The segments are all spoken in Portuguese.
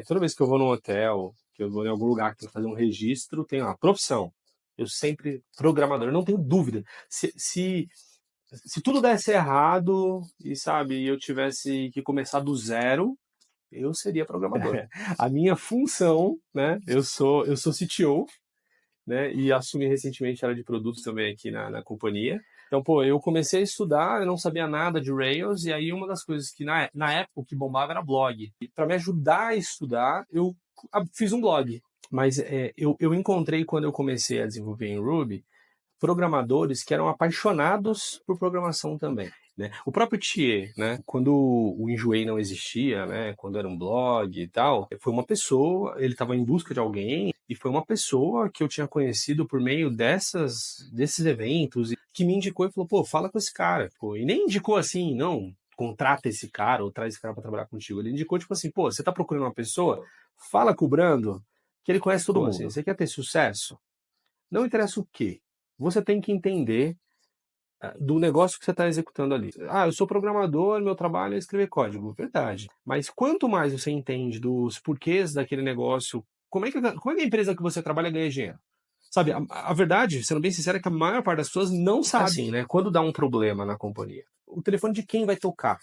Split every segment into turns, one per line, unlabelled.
Toda vez que eu vou num hotel, que eu vou em algum lugar que tem que fazer um registro, tem lá, profissão. Eu sempre, programador, eu não tenho dúvida. Se tudo desse errado e, sabe, eu tivesse que começar do zero, eu seria programador. A minha função, né? Eu sou CTO, né? E assumi recentemente área de produtos também aqui na companhia. Então, pô, eu comecei a estudar, eu não sabia nada de Rails, e aí uma das coisas que na época o que bombava era blog. E para me ajudar a estudar, eu fiz um blog. Mas eu encontrei, quando eu comecei a desenvolver em Ruby, programadores que eram apaixonados por programação também. Né? O próprio Thier, né? Quando o Enjoei não existia, né? Quando era um blog e tal, foi uma pessoa, ele estava em busca de alguém, e foi uma pessoa que eu tinha conhecido por meio desses eventos, que me indicou e falou, pô, fala com esse cara. Pô, e nem indicou assim, não, contrata esse cara ou traz esse cara para trabalhar contigo. Ele indicou, tipo assim, pô, você tá procurando uma pessoa? Fala com o Brando, que ele conhece todo mundo. Assim, você quer ter sucesso? Não interessa o quê. Você tem que entender do negócio que você está executando ali. Ah, eu sou programador, meu trabalho é escrever código. Verdade. Mas quanto mais você entende dos porquês daquele negócio, como é que a empresa que você trabalha ganha dinheiro? Sabe, a verdade, sendo bem sincero, é que a maior parte das pessoas não sabe. Assim, né? Quando dá um problema na companhia, o telefone de quem vai tocar?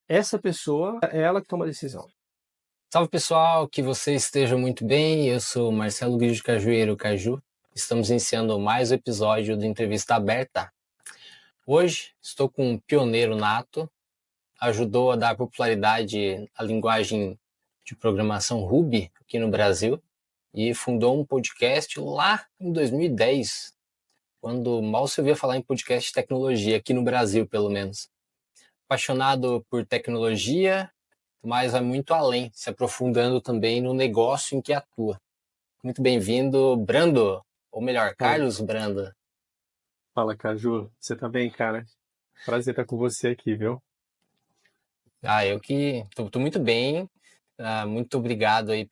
Essa pessoa é ela que toma a decisão.
Salve pessoal, que vocês estejam muito bem. Eu sou Marcelo Guido de Cajueiro Caju. Estamos iniciando mais um episódio do Entrevista Aberta. Hoje estou com um pioneiro nato, ajudou a dar popularidade à linguagem de programação Ruby aqui no Brasil e fundou um podcast lá em 2010, quando mal se ouvia falar em podcast de tecnologia, aqui no Brasil pelo menos. Apaixonado por tecnologia, mas vai muito além, se aprofundando também no negócio em que atua. Muito bem-vindo, Brando, ou melhor, Carlos Brando.
Fala, Caju. Você tá bem, cara? Prazer estar com você aqui, viu?
Eu que tô muito bem, muito obrigado aí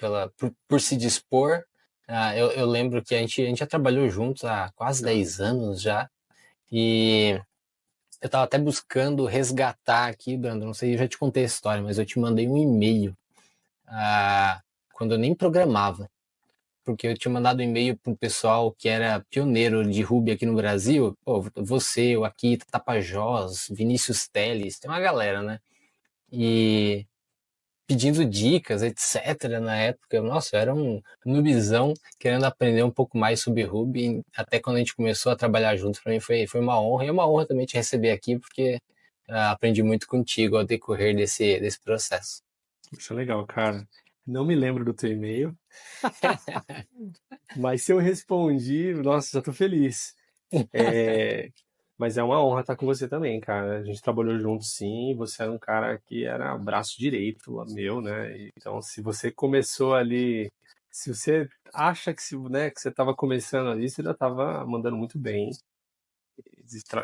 por se dispor. Eu lembro que a gente já trabalhou juntos há quase 10 anos já, e eu estava até buscando resgatar aqui, Brando, não sei, eu já te contei a história, mas eu te mandei um e-mail quando eu nem programava, porque eu tinha mandado um e-mail para um pessoal que era pioneiro de Ruby aqui no Brasil. Pô, você, o Akita, Tapajós, Vinícius Teles, tem uma galera, né? E pedindo dicas, etc. Na época. Nossa, eu era um noobzão querendo aprender um pouco mais sobre Ruby. Até quando a gente começou a trabalhar juntos, para mim foi uma honra. E é uma honra também te receber aqui, porque aprendi muito contigo ao decorrer desse processo.
Isso é legal, cara. Não me lembro do teu e-mail, mas se eu respondi, nossa, já tô feliz. Mas é uma honra estar com você também, cara. A gente trabalhou junto, sim. Você era um cara que era braço direito meu, né? Então, se você começou ali, se você acha que, né, que você estava começando ali, você já estava mandando muito bem.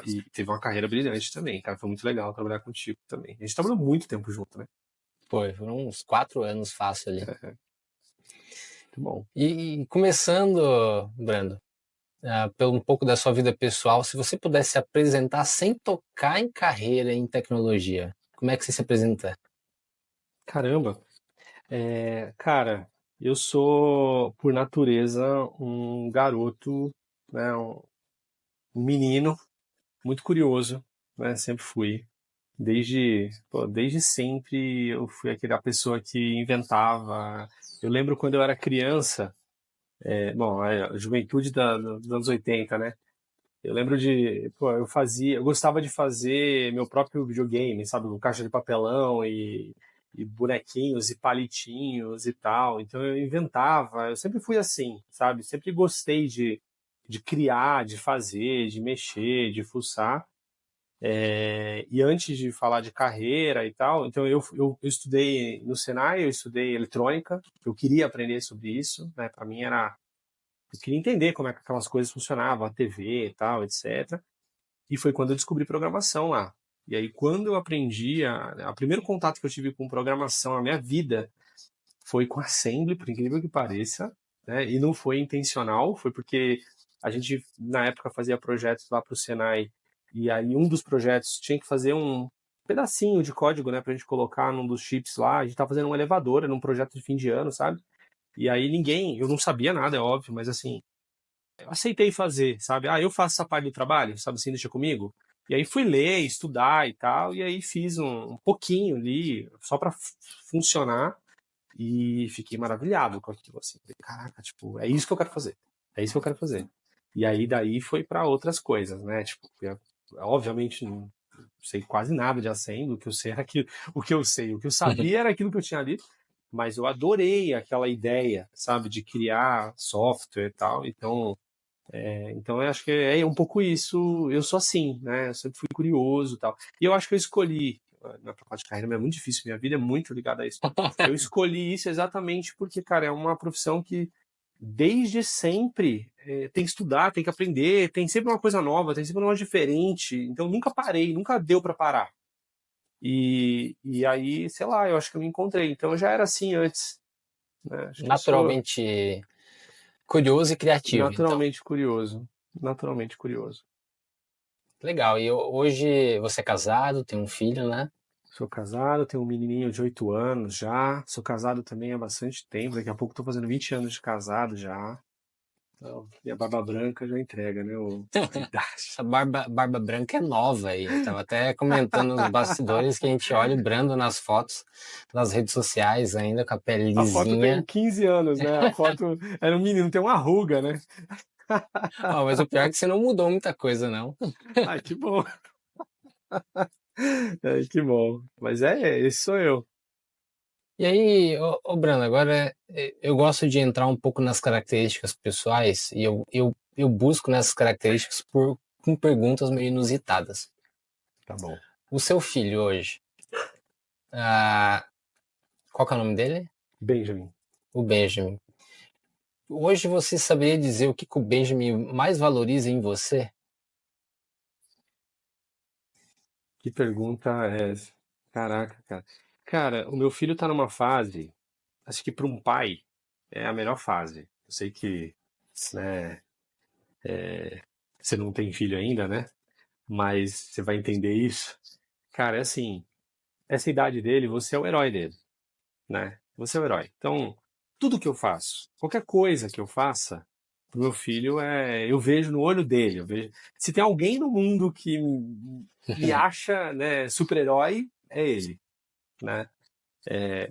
E teve uma carreira brilhante também, cara. Foi muito legal trabalhar contigo também. A gente trabalhou muito tempo junto, né?
Foram uns 4 anos fácil ali.
Muito bom.
E começando, Brando, pelo um pouco da sua vida pessoal, se você pudesse se apresentar sem tocar em carreira em tecnologia, como é que você se apresenta?
Caramba. Cara, eu sou, por natureza, um garoto, né? Um menino muito curioso, né? Sempre fui. Desde sempre eu fui aquela pessoa que inventava. Eu lembro quando eu era criança, a juventude dos anos 80, né? Eu lembro eu gostava de fazer meu próprio videogame, sabe? Com caixa de papelão e bonequinhos e palitinhos e tal. Então eu inventava, eu sempre fui assim, sabe? Sempre gostei de criar, de fazer, de mexer, de fuçar. E antes de falar de carreira e tal, então eu estudei no Senai, eu estudei eletrônica, eu queria aprender sobre isso, né? Para mim era. Eu queria entender como é que aquelas coisas funcionavam, a TV e tal, etc. E foi quando eu descobri programação lá. E aí, quando eu aprendi, o primeiro contato que eu tive com programação na minha vida foi com Assembly, por incrível que pareça, né? E não foi intencional, foi porque a gente, na época, fazia projetos lá para o Senai, e aí um dos projetos tinha que fazer pedacinho de código, né, pra gente colocar num dos chips lá. A gente tá fazendo um elevador, era um projeto de fim de ano, sabe? E aí eu não sabia nada, é óbvio, mas assim, eu aceitei fazer, sabe? Ah, eu faço essa parte do trabalho, sabe assim, deixa comigo. E aí fui ler, estudar e tal, e aí fiz um pouquinho ali, só pra funcionar, e fiquei maravilhado com aquilo, assim. Falei, caraca, tipo, é isso que eu quero fazer. É isso que eu quero fazer. E aí daí foi pra outras coisas, né? Tipo, obviamente não sei quase nada de Ascendo, o que eu sei era aquilo, o que eu sei, o que eu sabia era aquilo que eu tinha ali, mas eu adorei aquela ideia, sabe, de criar software e tal. Então eu acho que é um pouco isso. Eu sou assim, né? Eu sempre fui curioso e tal. E eu acho que eu escolhi, na parte de carreira é muito difícil, minha vida é muito ligada a isso. Eu escolhi isso exatamente porque, cara, é uma profissão que desde sempre tem que estudar, tem que aprender, tem sempre uma coisa nova, tem sempre uma coisa diferente. Então nunca parei, nunca deu para parar. E aí, sei lá, eu acho que eu me encontrei. Então eu já era assim antes, né? Acho que eu sou
Naturalmente curioso e criativo, então.
naturalmente curioso. Naturalmente curioso.
Legal. E hoje você é casado, tem um filho, né?
Sou casado, tenho um menininho de 8 anos já. Sou casado também há bastante tempo. Daqui a pouco estou fazendo 20 anos de casado já. Então, minha barba branca já entrega, né? A idade.
Essa barba branca é nova aí. Eu tava até comentando nos bastidores que a gente olha o Brando nas fotos, nas redes sociais ainda, com a pele
A foto tem
lisinha.
15 anos, né? A foto era um menino, tem uma ruga, né?
Ó, mas o pior é que você não mudou muita coisa, não.
Ai, que bom. Ai, que bom. Mas esse sou eu.
E aí, Brando, agora eu gosto de entrar um pouco nas características pessoais e eu busco nessas características com perguntas meio inusitadas.
Tá bom.
O seu filho hoje, ah, qual que é o nome dele?
Benjamin,
O Benjamin. Hoje você saberia dizer o que o Benjamin mais valoriza em você?
que pergunta é essa? Caraca, cara. Cara, o meu filho tá numa fase, acho que para um pai é a melhor fase. Eu sei que, né, você não tem filho ainda, né? Mas você vai entender isso. Cara, é assim, essa idade dele, você é o herói dele, né? Você é o herói. Então, tudo que eu faço, qualquer coisa que eu faça pro meu filho eu vejo no olho dele, eu vejo, se tem alguém no mundo que me acha, né, super-herói, é ele, né?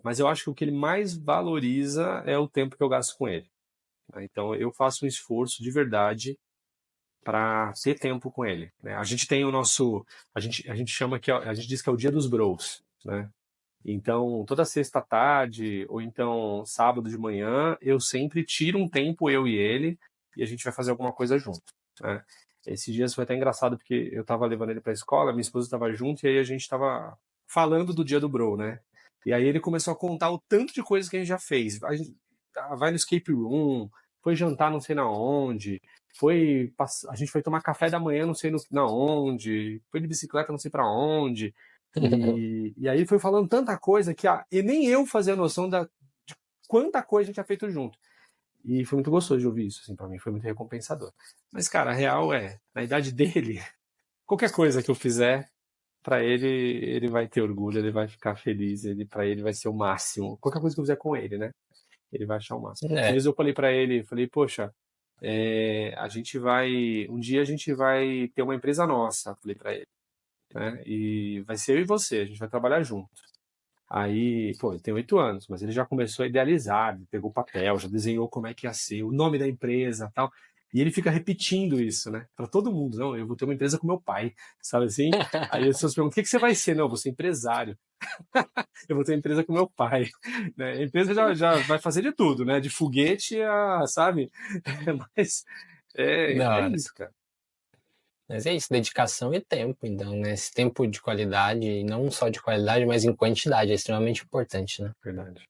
Mas eu acho que o que ele mais valoriza é o tempo que eu gasto com ele, né? Então, eu faço um esforço de verdade para ter tempo com ele, né? A gente tem o nosso, a gente chama que a gente diz que é o dia dos bros, né? Então, toda sexta à tarde ou então sábado de manhã, eu sempre tiro um tempo eu e ele e a gente vai fazer alguma coisa junto, né? Esses dias foi até engraçado porque eu tava levando ele para a escola, minha esposa estava junto e aí a gente tava falando do dia do bro, né? E aí ele começou a contar o tanto de coisas que a gente já fez. A gente vai no escape room, foi jantar não sei na onde, a gente foi tomar café da manhã não sei na onde, foi de bicicleta não sei para onde. E aí ele foi falando tanta coisa e nem eu fazia noção de quanta coisa a gente tinha feito junto. E foi muito gostoso de ouvir isso, assim, pra mim, foi muito recompensador. Mas, cara, a real na idade dele, qualquer coisa que eu fizer, pra ele, ele vai ter orgulho, ele vai ficar feliz, pra ele vai ser o máximo. Qualquer coisa que eu fizer com ele, né? Ele vai achar o máximo. Às
É.
vezes eu falei pra ele, falei, poxa, um dia a gente vai ter uma empresa nossa, falei pra ele, né? E vai ser eu e você, a gente vai trabalhar junto. Aí, pô, ele tem 8 anos, mas ele já começou a idealizar, ele pegou papel, já desenhou como é que ia ser, o nome da empresa, tal. E ele fica repetindo isso, né? Pra todo mundo, não, eu vou ter uma empresa com meu pai, sabe assim? Aí as pessoas perguntam, o que que você vai ser? Não, eu vou ser empresário. Eu vou ter uma empresa com meu pai, né? A empresa já vai fazer de tudo, né? De foguete a, sabe? Mas
Da
é
hora.
isso, cara.
Mas é isso, dedicação e tempo, então, né? Esse tempo de qualidade, e não só de qualidade, mas em quantidade, é extremamente importante, né?
Verdade.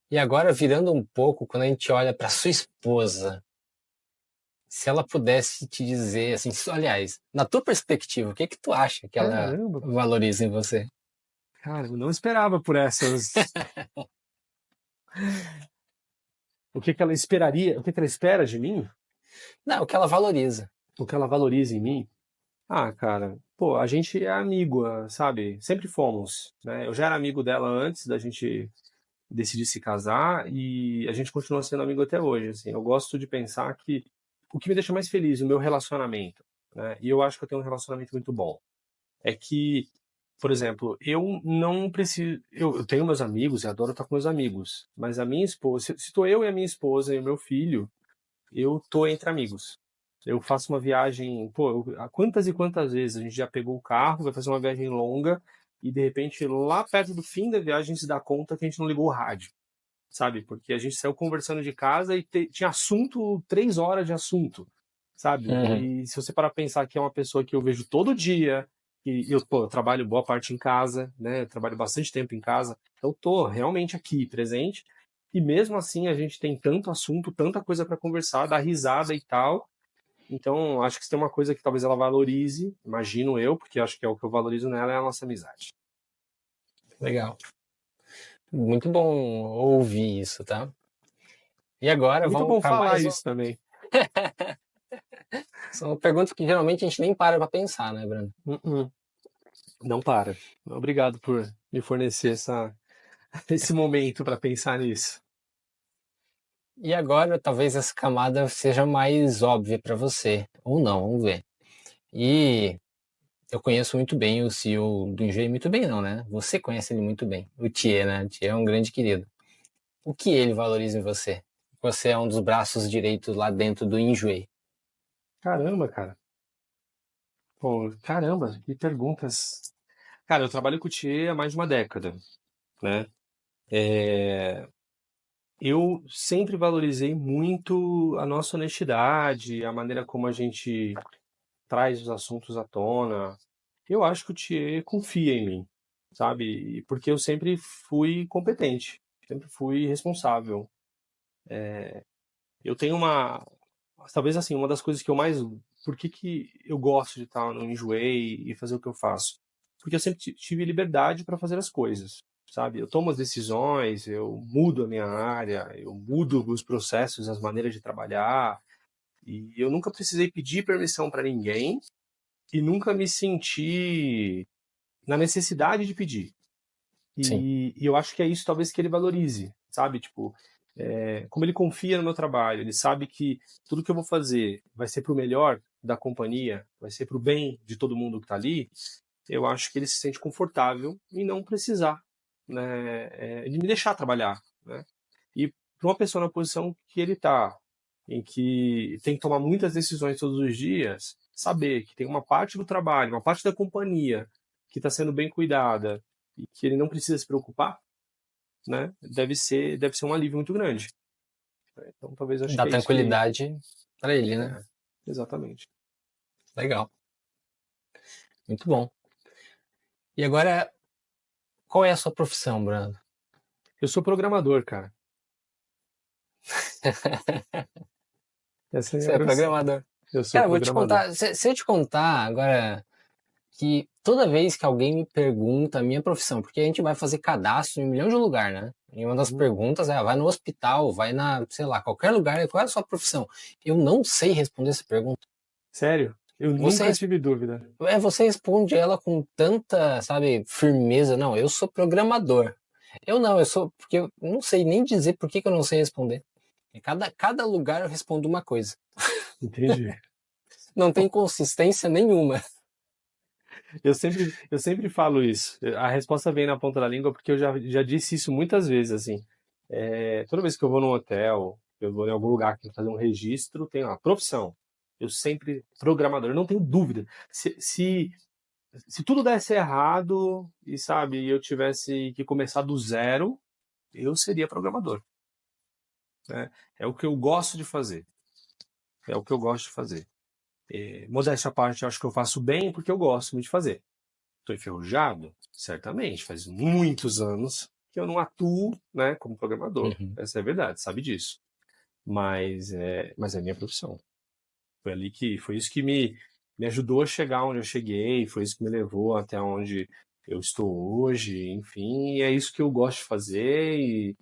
E agora, virando um pouco, quando a gente olha para sua esposa, se ela pudesse te dizer, assim, aliás, na tua perspectiva, o que que tu acha que ela
Caramba,
valoriza em você?
cara, eu não esperava por essas. O que que ela esperaria? O que que ela espera de mim?
Não, o que ela valoriza.
O que ela valoriza em mim? Ah, cara, pô, a gente é amigo, sabe? Sempre fomos, né? Eu já era amigo dela antes da gente decidir se casar e a gente continua sendo amigo até hoje, assim. Eu gosto de pensar que o que me deixa mais feliz, o meu relacionamento, né? E eu acho que eu tenho um relacionamento muito bom. É que, por exemplo, eu não preciso. Eu tenho meus amigos, eu adoro estar com meus amigos, mas a minha esposa, se estou eu e a minha esposa e o meu filho, eu tô entre amigos. Eu faço uma viagem, pô, quantas e quantas vezes a gente já pegou o carro, vai fazer uma viagem longa e de repente lá perto do fim da viagem se dá conta que a gente não ligou o rádio, sabe? Porque a gente saiu conversando de casa e tinha assunto, 3 horas de assunto, sabe?
Uhum.
E se você parar pra pensar que é uma pessoa que eu vejo todo dia, e eu, pô, eu trabalho boa parte em casa, né? Eu trabalho bastante tempo em casa, então eu tô realmente aqui, presente. E mesmo assim a gente tem tanto assunto, tanta coisa para conversar, dar risada e tal. Então, acho que se tem uma coisa que talvez ela valorize, imagino eu, porque acho que é o que eu valorizo nela, é a nossa amizade.
Legal. Muito bom ouvir isso, tá? E agora
Muito
vamos
bom
para
falar
mais um.
isso também.
São perguntas que geralmente a gente nem para pensar, né, Bruno?
Uh-uh. Não para. Obrigado por me fornecer esse momento para pensar nisso.
E agora talvez essa camada seja mais óbvia para você, ou não, vamos ver. E eu conheço muito bem o CEO do Enjoei, muito bem não, né? Você conhece ele muito bem, o Thier, né? O Thier é um grande querido. O que ele valoriza em você? Você é um dos braços direitos lá dentro do Enjoei.
Caramba, cara. Pô, caramba, que perguntas. Cara, eu trabalho com o Thier há mais de uma década, né? Eu sempre valorizei muito a nossa honestidade, a maneira como a gente traz os assuntos à tona. Eu acho que o Thier confia em mim, sabe? Porque eu sempre fui competente, sempre fui responsável. Eu tenho talvez assim, uma das coisas que eu mais, por que eu gosto de estar no Enjoei e fazer o que eu faço? Porque eu sempre tive liberdade para fazer as coisas, sabe? Eu tomo as decisões, eu mudo a minha área, eu mudo os processos, as maneiras de trabalhar, e eu nunca precisei pedir permissão para ninguém e nunca me senti na necessidade de pedir.
Sim,
E eu acho que é isso talvez que ele valorize, sabe? Tipo, como ele confia no meu trabalho, ele sabe que tudo que eu vou fazer vai ser para o melhor da companhia, vai ser para o bem de todo mundo que está ali. Eu acho que ele se sente confortável em não precisar, né, de me deixar trabalhar, né? E para uma pessoa na posição que ele está, em que tem que tomar muitas decisões todos os dias, saber que tem uma parte do trabalho, uma parte da companhia que está sendo bem cuidada e que ele não precisa se preocupar, né? Deve ser um alívio muito grande. Então, talvez eu acho
dá
que é isso que
tranquilidade para ele, né?
é, exatamente.
Legal, muito bom. E agora, qual é a sua profissão, Bruno?
Eu sou programador, cara. Essa é a minha
Você é
profissão.
programador.
Eu sou
Cara, vou te
programador.
contar, se eu te contar agora que toda vez que alguém me pergunta a minha profissão, porque a gente vai fazer cadastro em um milhão de lugar, né? E uma das
Uhum.
perguntas é, vai no hospital, vai na, sei lá, qualquer lugar, qual é a sua profissão? Eu não sei responder essa pergunta.
Sério? Eu
Você,
nunca tive dúvida.
você responde ela com tanta, sabe, firmeza. Não, eu sou programador. Eu não, eu sou, porque eu não sei nem dizer por que que eu não sei responder. Cada lugar eu respondo uma coisa.
Entendi.
Não tem consistência nenhuma.
Eu sempre falo isso. A resposta vem na ponta da língua porque eu já disse isso muitas vezes, assim. Toda vez que eu vou num hotel, eu vou em algum lugar que tem que fazer um registro, tem uma profissão. Eu sempre, programador, eu não tenho dúvida. Se tudo desse errado e, sabe, eu tivesse que começar do zero, eu seria programador, né? É o que eu gosto de fazer. É o que eu gosto de fazer. Modéstia à parte, eu acho que eu faço bem porque eu gosto muito de fazer. Estou enferrujado? Certamente. Faz muitos anos que eu não atuo, né, como programador.
Uhum.
Essa é a verdade, sabe disso. Mas é a minha profissão. Foi isso que me ajudou a chegar onde eu cheguei, foi isso que me levou até onde eu estou hoje, enfim, e é isso que eu gosto de fazer e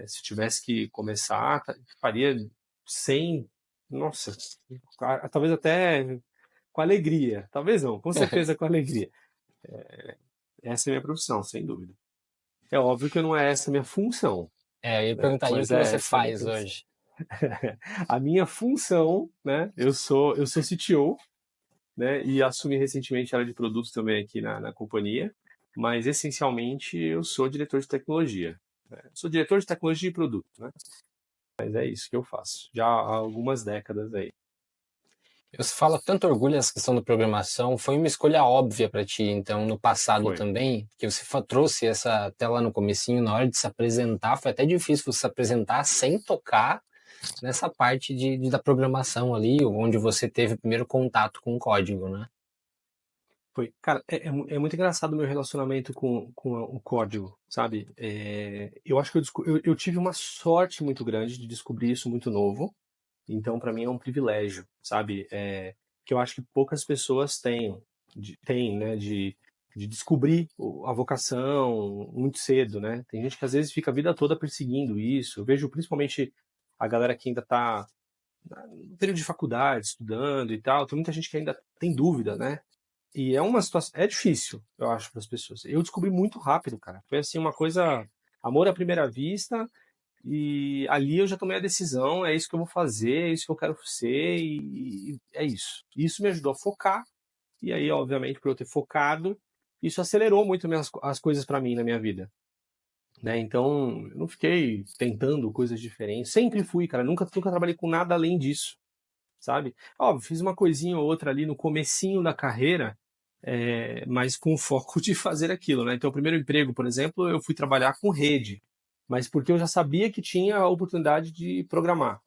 se tivesse que começar, faria sem, nossa, talvez até com alegria. Talvez não, com certeza com alegria. Essa é a minha profissão, sem dúvida. É óbvio que não é essa a minha função,
Eu ia
né?
perguntar, e o
Mas
que você
essa é a minha
faz
profissão.
hoje?
A minha função, né? Eu sou CTO, né? E assumi recentemente a área de produtos também aqui na companhia, mas essencialmente eu sou diretor de tecnologia, né? Sou diretor de tecnologia e produto, né? Mas é isso que eu faço, já há algumas décadas aí.
Você fala tanto orgulho essa questão da programação, foi uma escolha óbvia para ti, então, no passado
Foi.
também, que você trouxe essa até lá no comecinho, na hora de se apresentar, foi até difícil você se apresentar sem tocar nessa parte da programação ali, onde você teve o primeiro contato com o código, né?
Foi. Cara, é muito engraçado o meu relacionamento com o código, sabe? Eu acho que eu tive uma sorte muito grande de descobrir isso muito novo. Então, para mim é um privilégio, sabe? Que eu acho que poucas pessoas têm, né? De descobrir a vocação muito cedo, né? Tem gente que às vezes fica a vida toda perseguindo isso. Eu vejo principalmente a galera que ainda está no período de faculdade, estudando e tal. Tem muita gente que ainda tem dúvida, né? E é uma situação, é difícil, eu acho, para as pessoas. Eu descobri muito rápido, cara. Foi assim uma coisa, amor à primeira vista, e ali eu já tomei a decisão, é isso que eu vou fazer, é isso que eu quero ser, e é isso. Isso me ajudou a focar, e aí, obviamente, por eu ter focado, isso acelerou muito as coisas para mim na minha vida, né? Então, eu não fiquei tentando coisas diferentes, sempre fui, cara, nunca trabalhei com nada além disso, sabe? Óbvio, fiz uma coisinha ou outra ali no comecinho da carreira, mas com o foco de fazer aquilo, né? Então, o primeiro emprego, por exemplo, eu fui trabalhar com rede, mas porque eu já sabia que tinha a oportunidade de programar,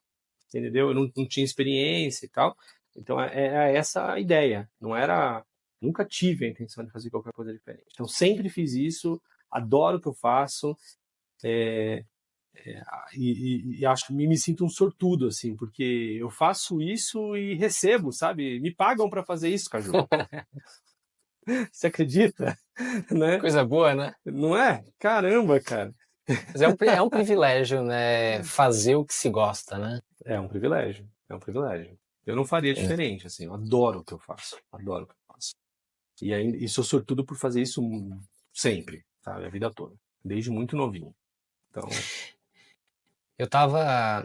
entendeu? Eu não tinha experiência e tal, então era essa a ideia, não era, nunca tive a intenção de fazer qualquer coisa diferente. Então, sempre fiz isso, adoro o que eu faço, e acho que me sinto um sortudo, assim, porque eu faço isso e recebo, sabe? Me pagam para fazer isso, Caju. Você acredita? Né?
Coisa boa, né?
Não é? Caramba, cara.
Mas é um privilégio, né? Fazer o que se gosta, né?
É um privilégio. É um privilégio. Eu não faria
É.
diferente, assim. Eu adoro o que eu faço. Adoro o que eu faço. E sou sortudo por fazer isso sempre, sabe? A vida toda. Desde muito novinho. Então,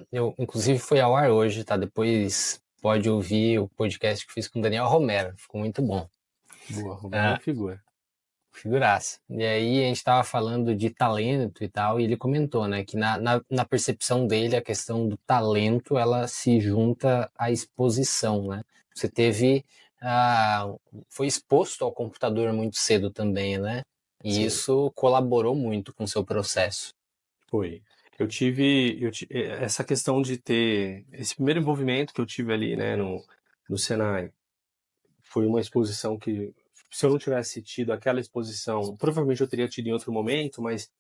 Eu inclusive fui ao ar hoje, tá? Depois pode ouvir o podcast que fiz com o Daniel Romero, ficou muito bom.
boa. Romero é uma
Ah,
figura.
figuraça. E aí a gente tava falando de talento e tal, e ele comentou, né, que na percepção dele a questão do talento, ela se junta à exposição, né? Você teve, foi exposto ao computador muito cedo também, né? E
Sim,
isso colaborou muito com o seu processo.
foi. Essa questão de ter esse primeiro envolvimento que eu tive ali, né, no Senai, foi uma exposição que, se eu não tivesse tido aquela exposição, provavelmente eu teria tido em outro momento, mas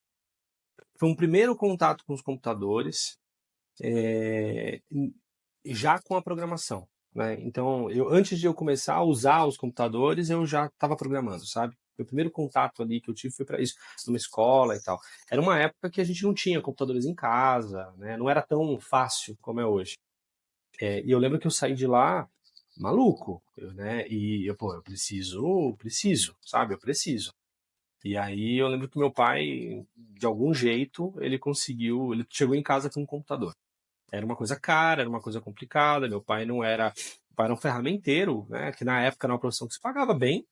foi um primeiro contato com os computadores, é, já com a programação, né? Então, antes de eu começar a usar os computadores, eu já estava programando, sabe? O primeiro contato ali que eu tive foi para isso, numa escola e tal. Era uma época que a gente não tinha computadores em casa, né? Não era tão fácil como é hoje. E eu lembro que eu saí de lá maluco, né? Pô, eu preciso, sabe? Eu preciso. E aí eu lembro que meu pai, de algum jeito, ele chegou em casa com um computador. Era uma coisa cara, era uma coisa complicada. Meu pai não era, meu pai era um ferramenteiro, né? Que na época era uma profissão que se pagava bem,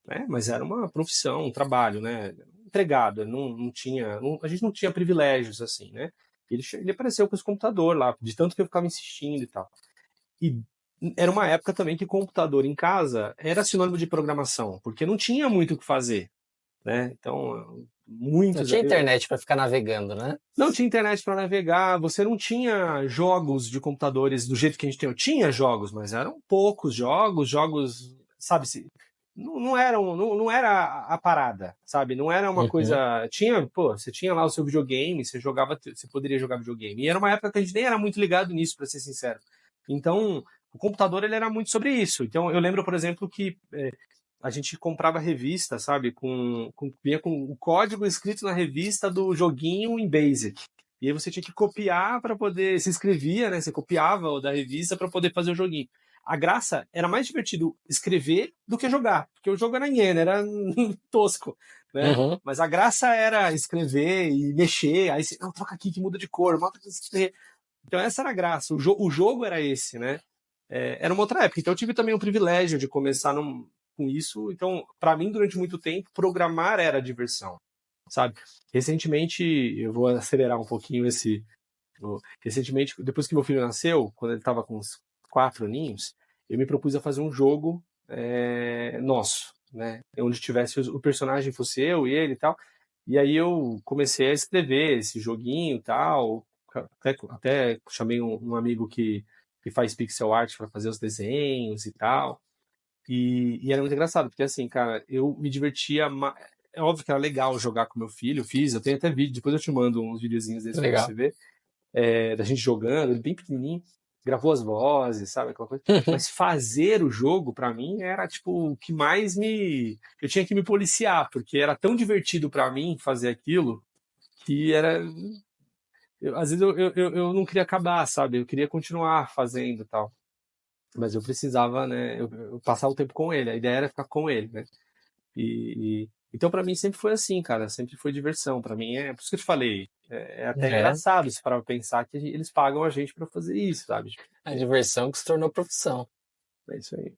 né? Mas era uma profissão, um trabalho, né? Empregado, não tinha, a gente não tinha privilégios assim, né? Ele apareceu com esse computador lá, de tanto que eu ficava insistindo e tal. E era uma época também que computador em casa era sinônimo de programação, porque não tinha muito o que fazer, né? Então,
Não
muitos.
tinha internet para ficar navegando, né?
Não tinha internet para navegar, você não tinha jogos de computadores do jeito que a gente tem. Eu tinha jogos, mas eram poucos jogos, sabe? Não era a parada, sabe? Não era uma
Uhum.
coisa. Você tinha lá o seu videogame, você poderia jogar videogame. E era uma época que a gente nem era muito ligado nisso, para ser sincero. Então, o computador ele era muito sobre isso. Então, eu lembro, por exemplo, que a gente comprava revista, sabe? Vinha com o código escrito na revista do joguinho em Basic. E aí você tinha que copiar para poder. Se inscrevia, né? Você copiava o da revista para poder fazer o joguinho. a graça era mais divertido escrever do que jogar, porque o jogo era nhena, era tosco, né?
Uhum.
Mas a graça era escrever e mexer, aí você, não, troca aqui que muda de cor, bota aqui. Então essa era a graça, o jogo era esse, né? Era uma outra época, então eu tive também o privilégio de começar com isso, então para mim durante muito tempo programar era diversão, sabe? Recentemente, eu vou acelerar um pouquinho recentemente, depois que meu filho nasceu, quando ele estava com uns 4 aninhos, eu me propus a fazer um jogo nosso, né? Onde tivesse o personagem fosse eu e ele e tal. E aí eu comecei a escrever esse joguinho e tal. Até chamei um amigo que faz pixel art para fazer os desenhos e tal. E era muito engraçado, porque assim, cara, eu me divertia. É óbvio que era legal jogar com meu filho, fiz, eu tenho até vídeo, depois eu te mando uns videozinhos desses pra você
Legal.
ver, da gente jogando, ele bem pequenininho, gravou as vozes, sabe, aquela coisa. Mas fazer o jogo, pra mim, era tipo o que mais me. Eu tinha que me policiar, porque era tão divertido pra mim fazer aquilo que era. Às vezes eu não queria acabar, sabe? Eu queria continuar fazendo e tal. Mas eu precisava, né? Eu passar o tempo com ele. A ideia era ficar com ele, né? Então para mim sempre foi assim, cara. Sempre foi diversão. Para mim por isso que eu te falei. É até
É,
engraçado se para pensar que eles pagam a gente para fazer isso, sabe?
a diversão que se tornou profissão.
É isso aí.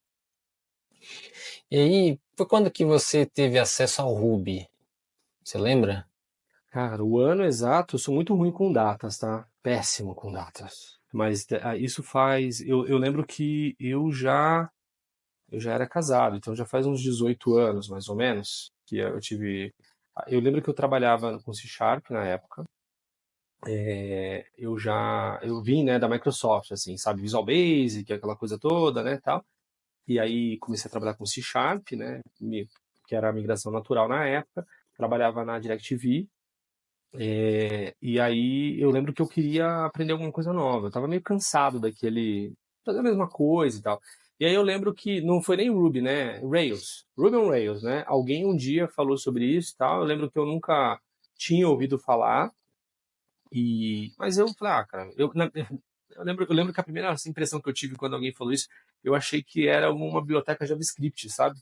E aí, foi quando que você teve acesso ao Ruby? Você lembra?
Cara, o ano exato, eu sou muito ruim com datas, tá? Péssimo com datas. Mas isso faz. Eu lembro que eu já era casado, então já faz uns 18 anos, mais ou menos, que eu tive. Eu lembro que eu trabalhava com C Sharp na época. Eu vim, né, da Microsoft, assim, sabe, Visual Basic, aquela coisa toda, né, tal. E aí comecei a trabalhar com C Sharp, né, que era a migração natural na época. Trabalhava na DirecTV. E aí eu lembro que eu queria aprender alguma coisa nova. Eu tava meio cansado fazer a mesma coisa e tal. E aí eu lembro que não foi nem Ruby, né? Rails. Ruby on Rails, né? Alguém um dia falou sobre isso e tal. Eu lembro que eu nunca tinha ouvido falar. Mas eu falei, cara, eu lembro que a primeira impressão que eu tive quando alguém falou isso, eu achei que era uma biblioteca JavaScript, sabe?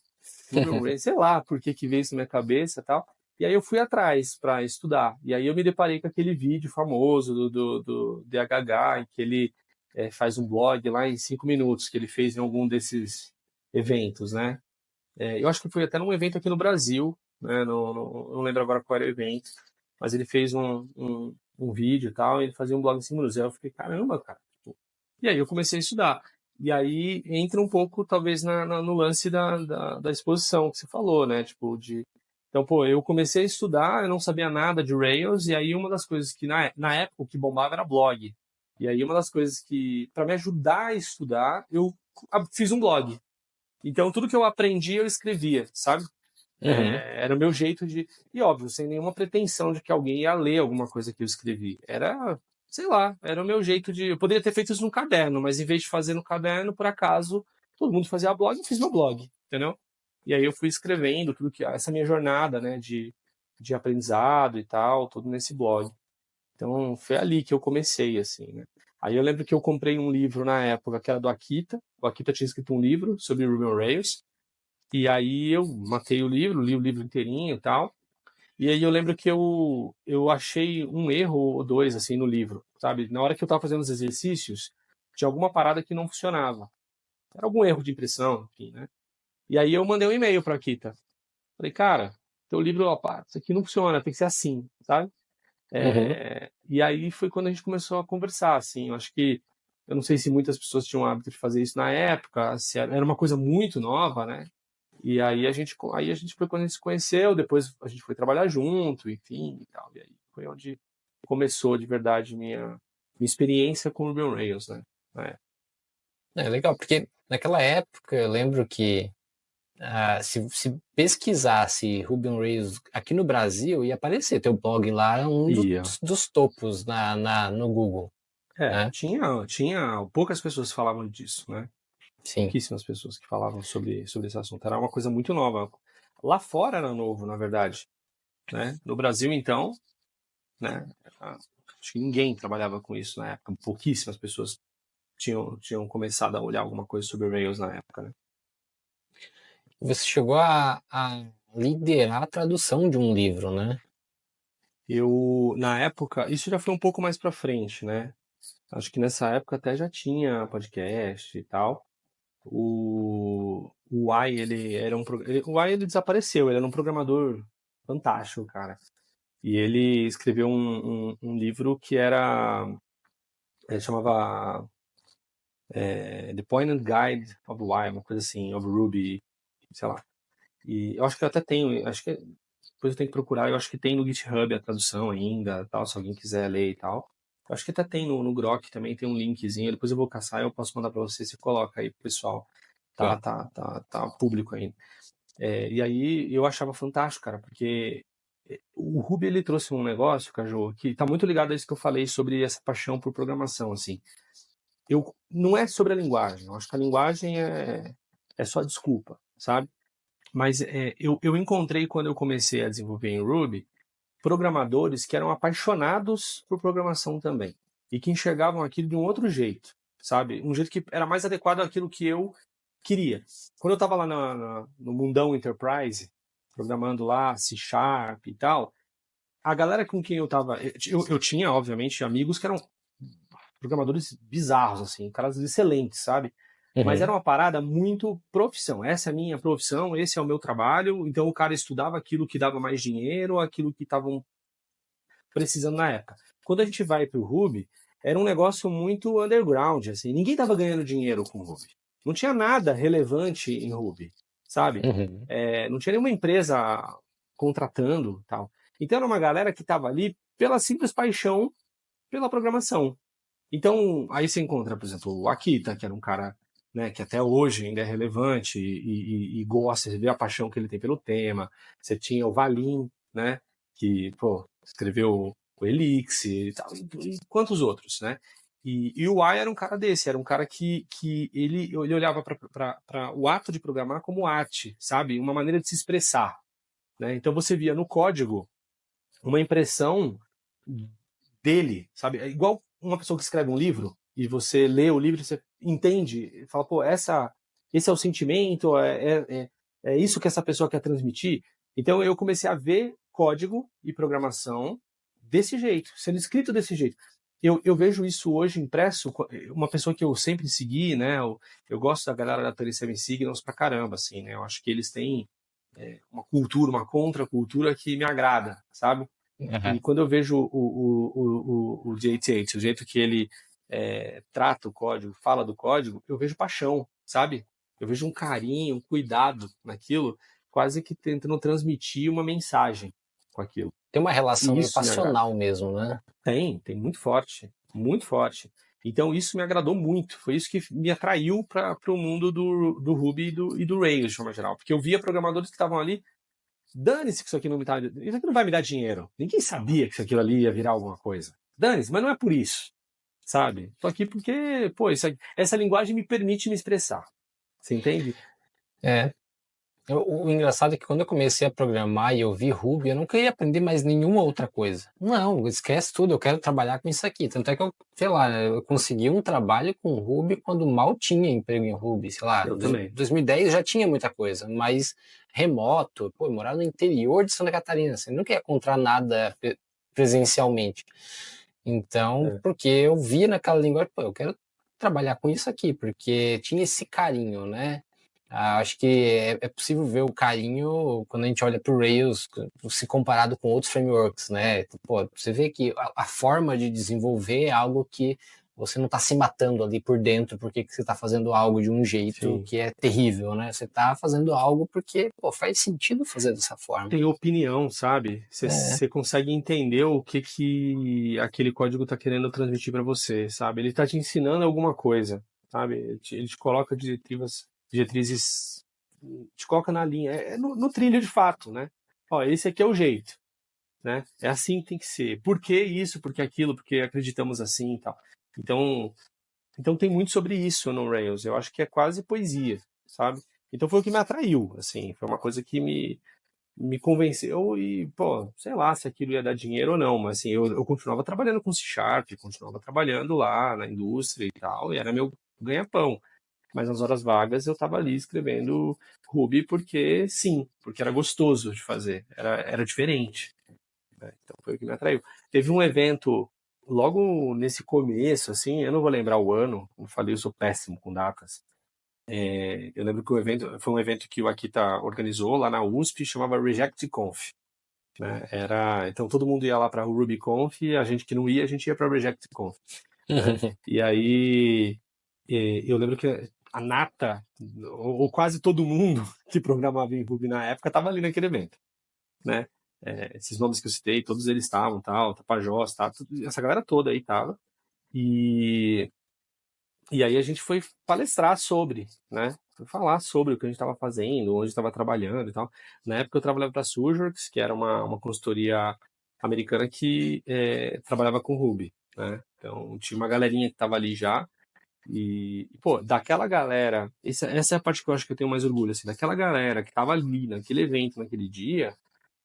Ruby on Rails, sei lá por que veio isso na minha cabeça e tal. E aí eu fui atrás para estudar. E aí eu me deparei com aquele vídeo famoso do DHH, em que ele faz um blog lá em 5 minutos, que ele fez em algum desses eventos, né? Eu acho que foi até num evento aqui no Brasil, né? Não lembro agora qual era o evento, mas ele fez um vídeo e tal, e ele fazia um blog em 5 minutos. Aí eu fiquei, caramba, cara. Tipo, e aí eu comecei a estudar. E aí entra um pouco, talvez, no lance da exposição que você falou, né? Tipo, Então, pô, eu comecei a estudar, eu não sabia nada de Rails, e aí uma das coisas que, na época, o que bombava era blog. E aí uma das coisas que, para me ajudar a estudar, eu fiz um blog. Então, tudo que eu aprendi, eu escrevia, sabe?
Uhum.
Era o meu jeito de. E óbvio, sem nenhuma pretensão de que alguém ia ler alguma coisa que eu escrevi. Era, sei lá, era o meu jeito de. Eu poderia ter feito isso no caderno, mas em vez de fazer no caderno, por acaso, todo mundo fazia blog, eu fiz meu blog, entendeu? E aí eu fui escrevendo tudo que. Essa minha jornada, né, de aprendizado e tal, tudo nesse blog. Então, foi ali que eu comecei, assim, né? Aí eu lembro que eu comprei um livro na época que era do Akita. O Akita tinha escrito um livro sobre Ruby on Rails. E aí eu matei o livro, li o livro inteirinho e tal. E aí eu lembro que eu achei um erro ou dois, assim, no livro, sabe? Na hora que eu tava fazendo os exercícios, tinha alguma parada que não funcionava. Era algum erro de impressão, enfim, né? E aí eu mandei um e-mail pra Kita. Falei, cara, teu livro, opa, isso aqui não funciona, tem que ser assim, sabe?
Uhum.
E aí foi quando a gente começou a conversar, assim. Eu acho que, eu não sei se muitas pessoas tinham o hábito de fazer isso na época, se era uma coisa muito nova, né? E aí a gente foi quando a gente se conheceu, depois a gente foi trabalhar junto, enfim, e tal. E aí foi onde começou de verdade minha experiência com o Ruby on Rails, né? É.
É legal, porque naquela época eu lembro que se pesquisasse Ruby on Rails aqui no Brasil, ia aparecer teu blog lá, um
E
dos topos no Google, né?
tinha poucas pessoas que falavam disso, né?
Sim.
Pouquíssimas pessoas que falavam sobre esse assunto. Era uma coisa muito nova. Lá fora era novo, na verdade, né? No Brasil, então, né? Acho que ninguém trabalhava com isso na época, pouquíssimas pessoas. tinham começado a olhar alguma coisa sobre Rails na época, né?
Você chegou a liderar a tradução de um livro, né?
Na época, isso já foi um pouco mais pra frente, né? Acho que nessa época até já tinha podcast e tal. O Y, ele era o Y, ele desapareceu, ele era um programador fantástico, cara. E ele escreveu um livro que ele chamava The Point and Guide of Y, uma coisa assim, of Ruby, sei lá. E eu acho que eu até tenho, acho que depois eu tenho que procurar, eu acho que tem no GitHub a tradução ainda, tal, se alguém quiser ler e tal. Eu acho que até tem no Grok também, tem um linkzinho, depois eu vou caçar e eu posso mandar para você, você coloca aí pro pessoal.
Tá.
Tá público ainda. E aí eu achava fantástico, cara, porque o Ruby ele trouxe um negócio, Caju, que tá muito ligado a isso que eu falei sobre essa paixão por programação, assim. Não é sobre a linguagem, eu acho que a linguagem é só desculpa, sabe? Mas eu encontrei, quando eu comecei a desenvolver em Ruby, programadores que eram apaixonados por programação também. E que enxergavam aquilo de um outro jeito, sabe? Um jeito que era mais adequado àquilo que eu queria. Quando eu estava lá no mundão Enterprise, programando lá C Sharp e tal, a galera com quem eu estava... Eu tinha, obviamente, amigos que eram programadores bizarros, assim, caras excelentes, sabe? Mas
Uhum.
era uma parada muito profissão. Essa é a minha profissão, esse é o meu trabalho. Então o cara estudava aquilo que dava mais dinheiro, aquilo que estavam precisando na época. Quando a gente vai para o Ruby, era um negócio muito underground, assim. Ninguém estava ganhando dinheiro com o Ruby. Não tinha nada relevante em Ruby, sabe?
Uhum.
Não tinha nenhuma empresa contratando, tal. Então era uma galera que estava ali pela simples paixão pela programação. Então, aí você encontra, por exemplo, o Akita, que era um cara, né, que até hoje ainda é relevante e gosta, você vê a paixão que ele tem pelo tema. Você tinha o Valim, né, que, pô, escreveu o Elixir e tal, e quantos outros, né? E o Y era um cara desse, era um cara que ele olhava para o ato de programar como arte, sabe? Uma maneira de se expressar, né? Então você via no código uma impressão dele, sabe? É igual uma pessoa que escreve um livro e você lê o livro e você entende, fala, pô, esse é o sentimento, é isso que essa pessoa quer transmitir. Então eu comecei a ver código e programação desse jeito, sendo escrito desse jeito. Eu vejo isso hoje impresso, uma pessoa que eu sempre segui, né? Eu gosto da galera da 37 Signals pra caramba, assim, né? Eu acho que eles têm uma cultura, uma contracultura que me agrada, sabe?
Uhum.
E quando eu vejo o JT8, o jeito que ele trata o código, fala do código, eu vejo paixão, sabe? Eu vejo um carinho, um cuidado naquilo, quase que tentando transmitir uma mensagem com aquilo.
Tem uma relação
E
meio
isso me agrada.
passional mesmo, né?
Tem muito forte, muito forte. Então isso me agradou muito. Foi isso que me atraiu para o mundo do Ruby e do Rails, de forma geral. Porque eu via programadores que estavam ali. Dane-se que isso aqui não me tá, isso aqui não vai me dar dinheiro. Ninguém sabia que isso aquilo ali ia virar alguma coisa. Dane-se, mas não é por isso, sabe? Tô aqui porque, pô, essa linguagem me permite me expressar. Você entende?
É. O engraçado é que quando eu comecei a programar e eu vi Ruby, eu não queria aprender mais nenhuma outra coisa. Não, esquece tudo, eu quero trabalhar com isso aqui. Tanto é que eu, sei lá, eu consegui um trabalho com Ruby quando mal tinha emprego em Ruby, sei lá,
Eu também.
2010 já tinha muita coisa, mas remoto, pô, eu morava no interior de Santa Catarina, você nunca ia encontrar nada presencialmente. Então,
É.
porque eu via naquela linguagem, pô, eu quero trabalhar com isso aqui, porque tinha esse carinho, né? Acho que é possível ver o carinho quando a gente olha para o Rails, se comparado com outros frameworks, né? Pô, você vê que a forma de desenvolver é algo que você não está se matando ali por dentro porque que você está fazendo algo de um jeito
Sim.
que é terrível, né? Você está fazendo algo porque, pô, faz sentido fazer dessa forma.
Tem opinião, sabe?
É,
Você consegue entender o que aquele código está querendo transmitir para você, sabe? Ele está te ensinando alguma coisa, sabe? Ele te coloca diretrizes, te coloca na linha, no trilho de fato, né? Ó, esse aqui é o jeito, né? É assim que tem que ser. Por que isso? Por que aquilo? Porque acreditamos assim e tal. Então, então tem muito sobre isso no Rails. Eu acho que é quase poesia, sabe? Então foi o que me atraiu, assim, foi uma coisa que me convenceu e, pô, sei lá se aquilo ia dar dinheiro ou não, mas assim, eu continuava trabalhando com C Sharp, continuava trabalhando lá na indústria e tal, e era meu ganha-pão. Mas nas horas vagas eu estava ali escrevendo Ruby porque sim, porque era gostoso de fazer, era diferente, né? Então foi o que me atraiu. Teve um evento logo nesse começo, assim, eu não vou lembrar o ano, como eu falei, eu sou péssimo com datas. Eu lembro que o evento foi um evento que o Akita organizou lá na USP, chamava RejectConf, né? Então todo mundo ia lá para o RubyConf e a gente que não ia, a gente ia para o RejectConf, né? E aí eu lembro que a nata, ou quase todo mundo que programava em Ruby na época, estava ali naquele evento, né? Esses nomes que eu citei, todos eles estavam, tal, Tapajós, tá, essa galera toda aí estava. E, e aí a gente foi palestrar sobre, né? Foi falar sobre o que a gente estava fazendo, onde estava trabalhando e tal. Na época eu trabalhava para a Surworks, que era uma consultoria americana que trabalhava com Ruby, né? Então tinha uma galerinha que estava ali já. Pô, daquela galera, essa é a parte que eu acho que eu tenho mais orgulho, assim, daquela galera que tava ali naquele evento, naquele dia,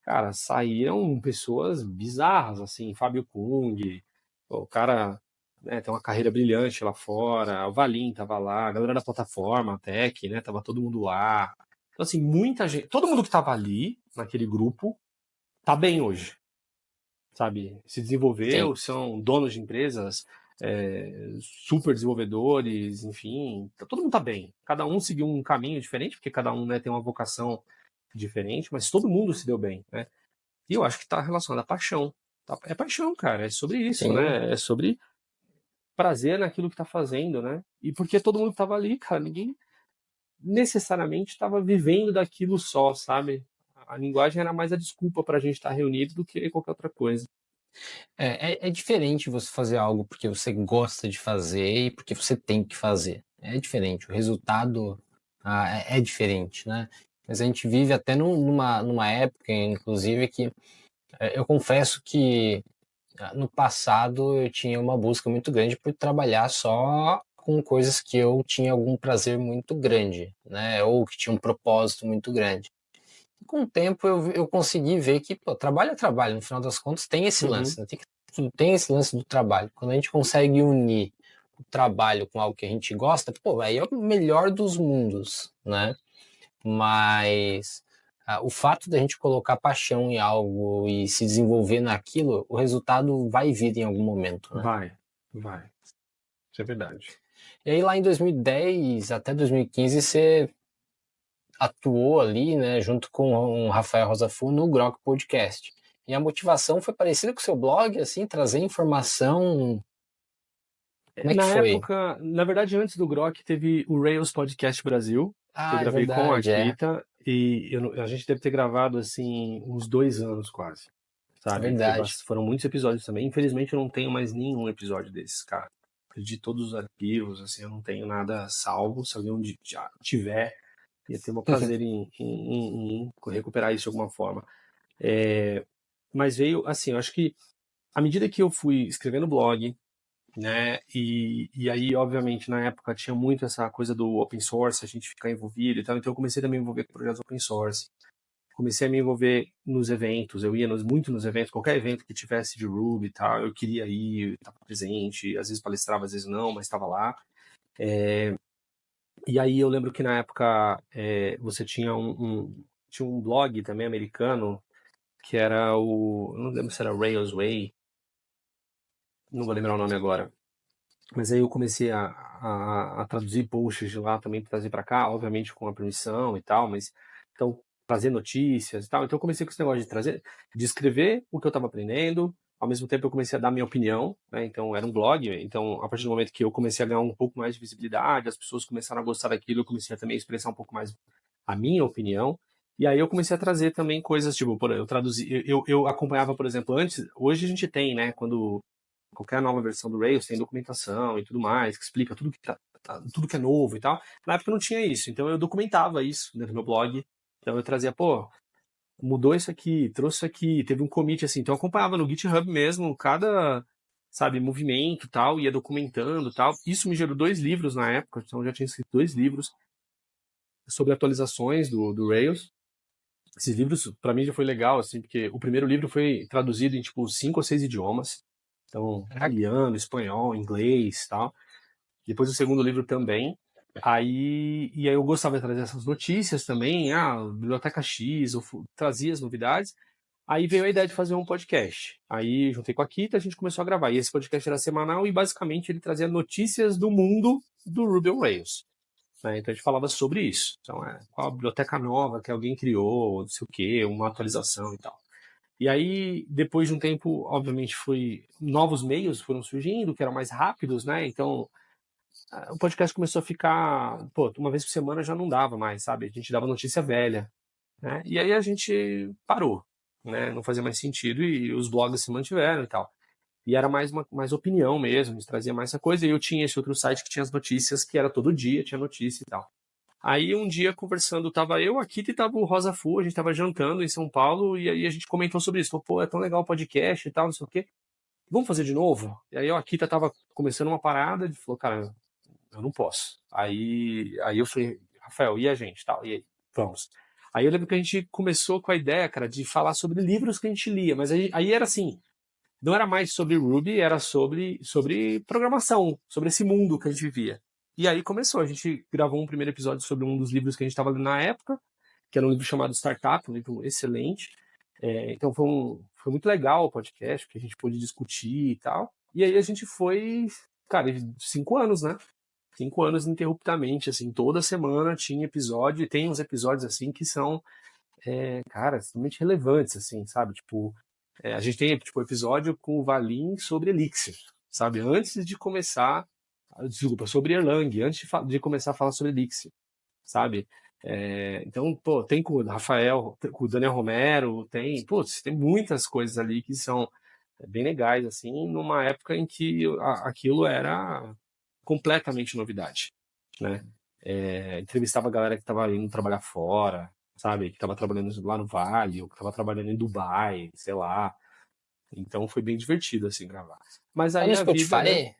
cara, saíram pessoas bizarras, assim, Fábio Kung, pô, o cara, né, tem uma carreira brilhante lá fora, o Valim tava lá, a galera da plataforma, a Tech, né, tava todo mundo lá. Então, assim, muita gente, todo mundo que tava ali, naquele grupo, tá bem hoje, sabe? Se
Sim.
desenvolveu, são donos de empresas, super desenvolvedores, enfim, todo mundo tá bem. Cada um seguiu um caminho diferente, porque cada um, né, tem uma vocação diferente, mas todo mundo se deu bem, né? E eu acho que tá relacionado à paixão. É paixão, cara, é sobre isso,
Sim.
né? É sobre prazer naquilo que tá fazendo, né? E porque todo mundo tava ali, cara, ninguém necessariamente estava vivendo daquilo só, sabe? A linguagem era mais a desculpa pra gente estar reunido do que qualquer outra coisa.
É diferente você fazer algo porque você gosta de fazer e porque você tem que fazer. É diferente, o resultado é diferente, né? Mas a gente vive até numa época, inclusive, que eu confesso que no passado eu tinha uma busca muito grande por trabalhar só com coisas que eu tinha algum prazer muito grande, né? Ou que tinha um propósito muito grande. E com o tempo eu consegui ver que, pô, trabalho é trabalho, no final das contas tem esse
Uhum.
lance, né? Tem esse lance do trabalho. Quando a gente consegue unir o trabalho com algo que a gente gosta, pô, aí é o melhor dos mundos, né? Mas o fato da gente colocar paixão em algo e se desenvolver naquilo, o resultado vai vir em algum momento, né?
Vai. Isso é verdade.
E aí lá em 2010 até 2015 você atuou ali, né, junto com o Rafael Rosafu no Grok Podcast. E a motivação foi parecida com o seu blog, assim, trazer informação. Como é que
Na
foi?
época, na verdade, antes do Grok, teve o Rails Podcast Brasil, que eu
Ah, é
gravei com a
verdade, é.
Akita, e a gente deve ter gravado, assim, uns 2 anos quase,
É
sabe?
verdade.
Foram muitos episódios também. Infelizmente, eu não tenho mais nenhum episódio desses, cara. Perdi todos os arquivos, assim, eu não tenho nada salvo. Se alguém já tiver, ia ter um prazer em recuperar isso de alguma forma. Mas veio, assim, eu acho que à medida que eu fui escrevendo blog, né? E aí, obviamente, na época tinha muito essa coisa do open source, a gente ficar envolvido e tal, então eu comecei também a me envolver com projetos open source. Comecei a me envolver nos eventos, eu ia muito nos eventos, qualquer evento que tivesse de Ruby e tal, eu queria ir, estava presente, às vezes palestrava, às vezes não, mas estava lá. E aí eu lembro que na época você tinha um blog também americano, que era não lembro se era Railsway, não vou lembrar o nome agora. Mas aí eu comecei a traduzir posts de lá também para trazer para cá, obviamente com a permissão e tal, mas então trazer notícias e tal. Então eu comecei com esse negócio de trazer, de escrever o que eu estava aprendendo. Ao mesmo tempo eu comecei a dar minha opinião, né? Então era um blog. Então a partir do momento que eu comecei a ganhar um pouco mais de visibilidade, as pessoas começaram a gostar daquilo, eu comecei a também expressar um pouco mais a minha opinião. E aí eu comecei a trazer também coisas, tipo, eu traduzi, eu acompanhava, por exemplo, antes, hoje a gente tem, né, quando qualquer nova versão do Rails tem documentação e tudo mais, que explica tudo tudo que é novo e tal. Na época não tinha isso, então eu documentava isso dentro do meu blog. Então eu trazia, pô, mudou isso aqui, trouxe isso aqui, teve um commit assim. Então eu acompanhava no GitHub mesmo, cada, sabe, movimento e tal, ia documentando e tal. Isso me gerou 2 livros na época, então eu já tinha escrito 2 livros sobre atualizações do Rails. Esses livros, para mim, já foi legal, assim, porque o primeiro livro foi traduzido em, tipo, 5 ou 6 idiomas. Então,
Caraca.
italiano, espanhol, inglês, tal. Depois o segundo livro também. E aí eu gostava de trazer essas notícias também, Biblioteca X, trazia as novidades. Aí veio a ideia de fazer um podcast. Aí juntei com a Kita, a gente começou a gravar. E esse podcast era semanal e basicamente ele trazia notícias do mundo do Ruby on Rails. Né? Então a gente falava sobre isso. Então, qual a biblioteca nova que alguém criou, não sei o quê, uma atualização e tal. E aí, depois de um tempo, obviamente, novos meios foram surgindo, que eram mais rápidos, né? Então, o podcast começou a ficar, pô, uma vez por semana já não dava mais, sabe? A gente dava notícia velha, né? E aí a gente parou, né? Não fazia mais sentido e os blogs se mantiveram e tal. E era mais opinião mesmo, a gente trazia mais essa coisa. E eu tinha esse outro site que tinha as notícias, que era todo dia, tinha notícia e tal. Aí um dia conversando, tava eu, a Kitty e tava o Rosa Fu, a gente tava jantando em São Paulo, e aí a gente comentou sobre isso. Falou, pô, é tão legal o podcast e tal, não sei o quê. Vamos fazer de novo? E aí a Kita tava começando uma parada, ele falou, cara, eu não posso. Aí eu falei, Rafael, e a gente? Tal, e aí, vamos. Aí eu lembro que a gente começou com a ideia, cara, de falar sobre livros que a gente lia, mas aí era assim, não era mais sobre Ruby, era sobre programação, sobre esse mundo que a gente vivia. E aí começou, a gente gravou um primeiro episódio sobre um dos livros que a gente estava lendo na época, que era um livro chamado Startup, um livro excelente. Então foi muito legal o podcast, porque a gente pôde discutir e tal. E aí a gente foi, cara, 5 anos, né? 5 anos ininterruptamente, assim, toda semana tinha episódio, e tem uns episódios, assim, que são, cara, extremamente relevantes, assim, sabe? Tipo, a gente tem, tipo, episódio com o Valim sobre Elixir, sabe? Antes de começar, desculpa, sobre Erlang, antes de começar a falar sobre Elixir, sabe? Então, pô, tem com o Rafael, com o Daniel Romero, tem muitas coisas ali que são bem legais, assim, numa época em que aquilo era completamente novidade, né? Entrevistava a galera que estava indo trabalhar fora, sabe? Que estava trabalhando lá no Vale, ou que estava trabalhando em Dubai, sei lá. Então foi bem divertido, assim, gravar. Mas
Tá
aí
no
a vida, né?
Spotify?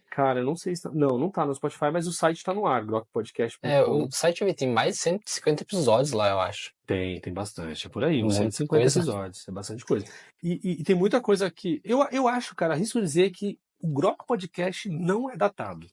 Cara, eu não sei se. Não tá no Spotify, mas o site tá no ar,
O
grokpodcast.com.
site tem mais de 150 episódios lá, eu acho.
Tem bastante. É por aí, uns
Muita
150
coisa.
episódios. É bastante coisa. E tem muita coisa que. Eu acho, cara, arrisco dizer que o Grok Podcast não é datado.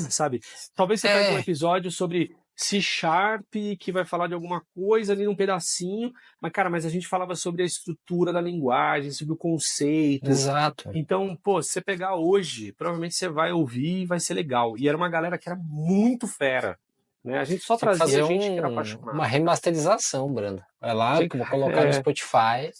Sabe? Talvez você pegue um
É,
episódio sobre C Sharp, que vai falar de alguma coisa ali num pedacinho, mas a gente falava sobre a estrutura da linguagem, sobre o conceito.
exato.
Então, pô, se você pegar hoje, provavelmente você vai ouvir e vai ser legal. E era uma galera que era muito fera, né? A gente só
Tinha que
trazia
fazer
gente que era
uma
apaixonado.
remasterização, Brando. Vai lá,
Tinha
que
que-
eu vou colocar no
É,
Spotify.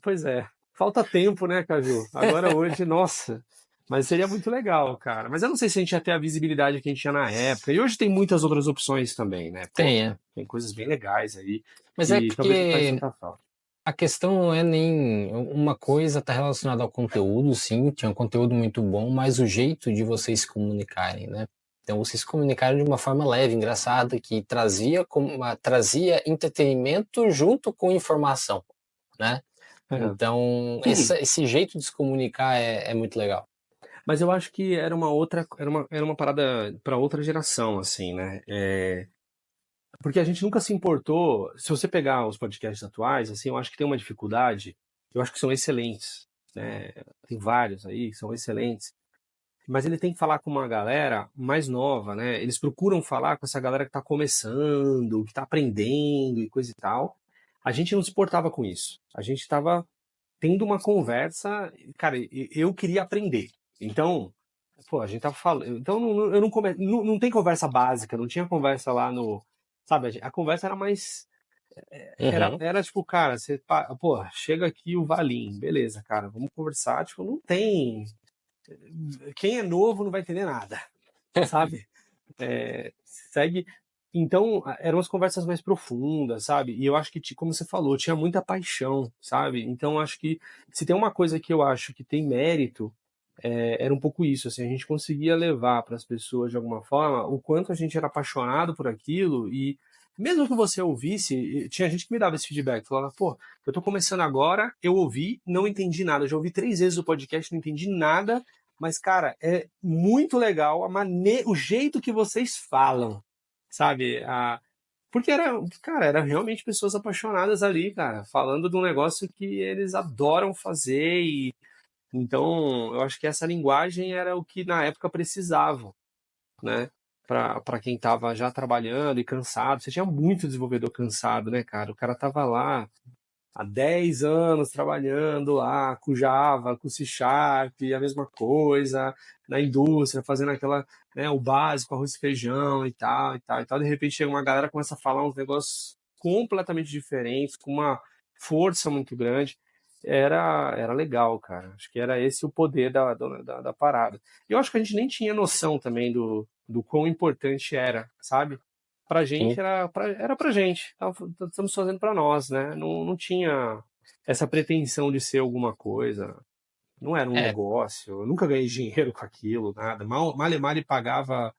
pois é. Falta tempo, né, Caju? Agora hoje, nossa. Mas seria muito legal, cara. Mas eu não sei se a gente ia ter a visibilidade que a gente tinha na época. E hoje tem muitas outras opções também, né? Pô,
Tem, é.
tem coisas bem legais aí
Mas é
que talvez não faz
porque
tanta falta.
a questão não é nem uma coisa está relacionada ao conteúdo, sim, tinha um conteúdo muito bom, mas o jeito de vocês se comunicarem, né? Então vocês se comunicaram de uma forma leve, engraçada, que trazia entretenimento junto com informação, né?
É.
Então esse jeito de se comunicar é muito legal.
Mas eu acho que era uma parada para outra geração, assim, né? Porque a gente nunca se importou. Se você pegar os podcasts atuais, assim, eu acho que tem uma dificuldade. Eu acho que são excelentes, né? Tem vários aí que são excelentes. Mas ele tem que falar com uma galera mais nova, né? Eles procuram falar com essa galera que está começando, que está aprendendo e coisa e tal. A gente não se importava com isso. A gente estava tendo uma conversa, cara, eu queria aprender. Então, pô, a gente tava falando. Então, eu não tem conversa básica, não tinha conversa lá no. Sabe, a conversa era mais. Era,
Uhum.
era tipo, cara, pô, chega aqui o Valim, beleza, cara, vamos conversar. Tipo, não tem. Quem é novo não vai entender nada, sabe? Segue. Então, eram as conversas mais profundas, sabe? E eu acho que, como você falou, tinha muita paixão, sabe? Então, acho que se tem uma coisa que eu acho que tem mérito, era um pouco isso, assim, a gente conseguia levar para as pessoas de alguma forma o quanto a gente era apaixonado por aquilo e mesmo que você ouvisse, tinha gente que me dava esse feedback, falava, pô, eu tô começando agora, eu ouvi, não entendi nada, eu já ouvi 3 vezes o podcast, não entendi nada, mas, cara, é muito legal o jeito que vocês falam, sabe? Porque cara, era realmente pessoas apaixonadas ali, cara, falando de um negócio que eles adoram fazer e então eu acho que essa linguagem era o que na época precisavam, né? Para quem tava já trabalhando e cansado. Você tinha muito desenvolvedor cansado, né, cara? O cara tava lá há 10 anos trabalhando lá com Java, com C Sharp, a mesma coisa, na indústria, fazendo aquela, né, o básico, arroz e feijão e tal, e tal, e tal. De repente chega uma galera e começa a falar uns negócios completamente diferentes, com uma força muito grande. Era legal, cara. Acho que era esse o poder da parada. E eu acho que a gente nem tinha noção também do quão importante era, sabe? Pra gente
Sim.
era pra gente. Estamos fazendo pra nós, né? Não tinha essa pretensão de ser alguma coisa. Não era um
É,
negócio. Eu nunca ganhei dinheiro com aquilo, nada. Mal e pagava,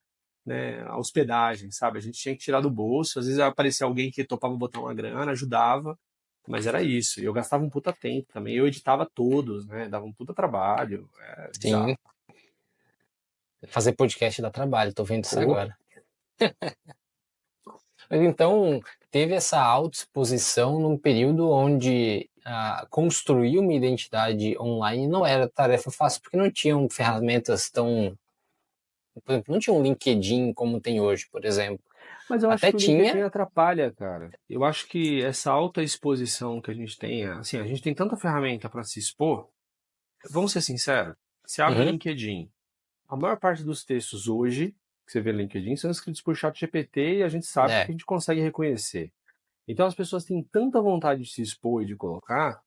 né, a hospedagem, sabe? A gente tinha que tirar do bolso. Às vezes aparecia alguém que topava botar uma grana, ajudava. Mas era isso. E eu gastava um puta tempo também. Eu editava todos, né? Dava um puta trabalho. É
sim.
bizarro.
Fazer podcast dá trabalho, tô vendo isso
Pô,
agora. Mas então, teve essa autoexposição num período onde construir uma identidade online não era tarefa fácil, porque não tinham ferramentas tão. Por exemplo, não tinha um LinkedIn como tem hoje, por exemplo.
mas eu acho
Até
que o LinkedIn
tinha.
atrapalha, cara. Eu acho que essa alta exposição que a gente tem, assim, a gente tem tanta ferramenta para se expor. Vamos ser sinceros, você abre o
Uhum,
LinkedIn. A maior parte dos textos hoje que você vê no LinkedIn são escritos por chat GPT e a gente sabe porque
é,
a gente consegue reconhecer. Então as pessoas têm tanta vontade de se expor e de colocar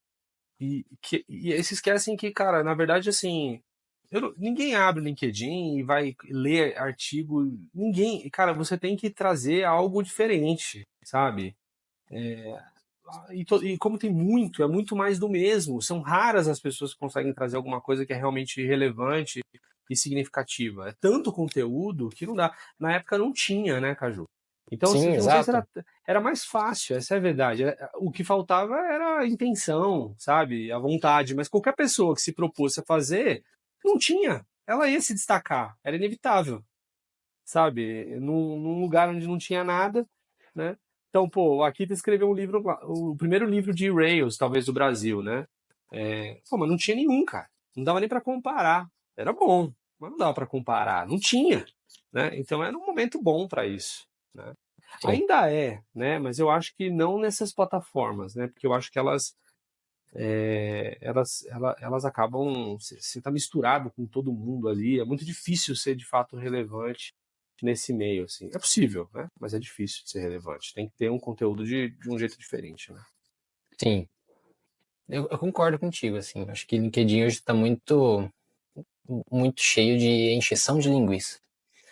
e aí se esquecem que, cara, na verdade, assim, ninguém abre o LinkedIn e vai ler artigo. Ninguém. Cara, você tem que trazer algo diferente, sabe? E como tem muito, é muito mais do mesmo. São raras as pessoas que conseguem trazer alguma coisa que é realmente relevante e significativa. É tanto conteúdo que não dá. Na época não tinha, né, Caju? Então,
sim,
não sei se
exato.
era mais fácil, essa é a verdade. O que faltava era a intenção, sabe? A vontade. Mas qualquer pessoa que se propôs a fazer, não tinha. Ela ia se destacar. Era inevitável, sabe? Num lugar onde não tinha nada, né? Então, pô, o Akita escreveu um livro, o primeiro livro de Rails, talvez, do Brasil, né? Pô, mas não tinha nenhum, cara. Não dava nem para comparar. Era bom, mas não dava para comparar. Não tinha, né? Então era um momento bom para isso, né?
Sim.
Ainda é, né? Mas eu acho que não nessas plataformas, né? Porque eu acho que elas acabam. Você está misturado com todo mundo ali. É muito difícil ser de fato relevante nesse meio, assim. É possível, né? Mas é difícil de ser relevante. Tem que ter um conteúdo de um jeito diferente, né?
Sim. Eu concordo contigo, assim. Acho que o LinkedIn hoje está muito cheio de encheção de linguiça.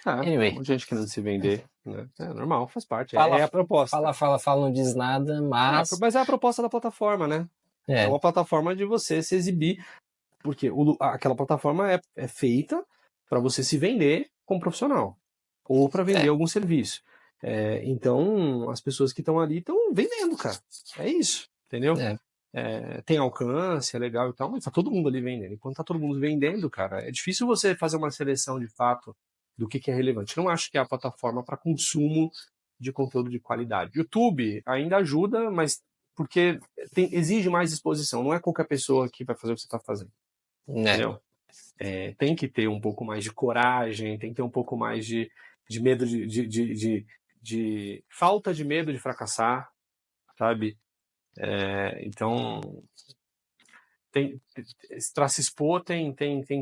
Um
Anyway,
monte de gente querendo se vender, né? É normal, faz parte.
fala,
É a proposta.
fala, não diz nada, mas
Mas é a proposta da plataforma, né? É
é,
uma plataforma de você se exibir, porque aquela plataforma é feita para você se vender como profissional ou para vender
é,
algum serviço. Então, as pessoas que estão ali estão vendendo, cara. É isso, entendeu?
é,
Tem alcance, é legal e tal, mas tá todo mundo ali vendendo. Enquanto tá todo mundo vendendo, cara, é difícil você fazer uma seleção de fato do que é relevante. Eu não acho que é a plataforma para consumo de conteúdo de qualidade. YouTube ainda ajuda, mas porque exige mais exposição. Não é qualquer pessoa que vai fazer o que você está fazendo,
né.
entendeu? Tem que ter um pouco mais de coragem, tem que ter um pouco mais de medo de falta de medo de fracassar, sabe? Então, para se expor tem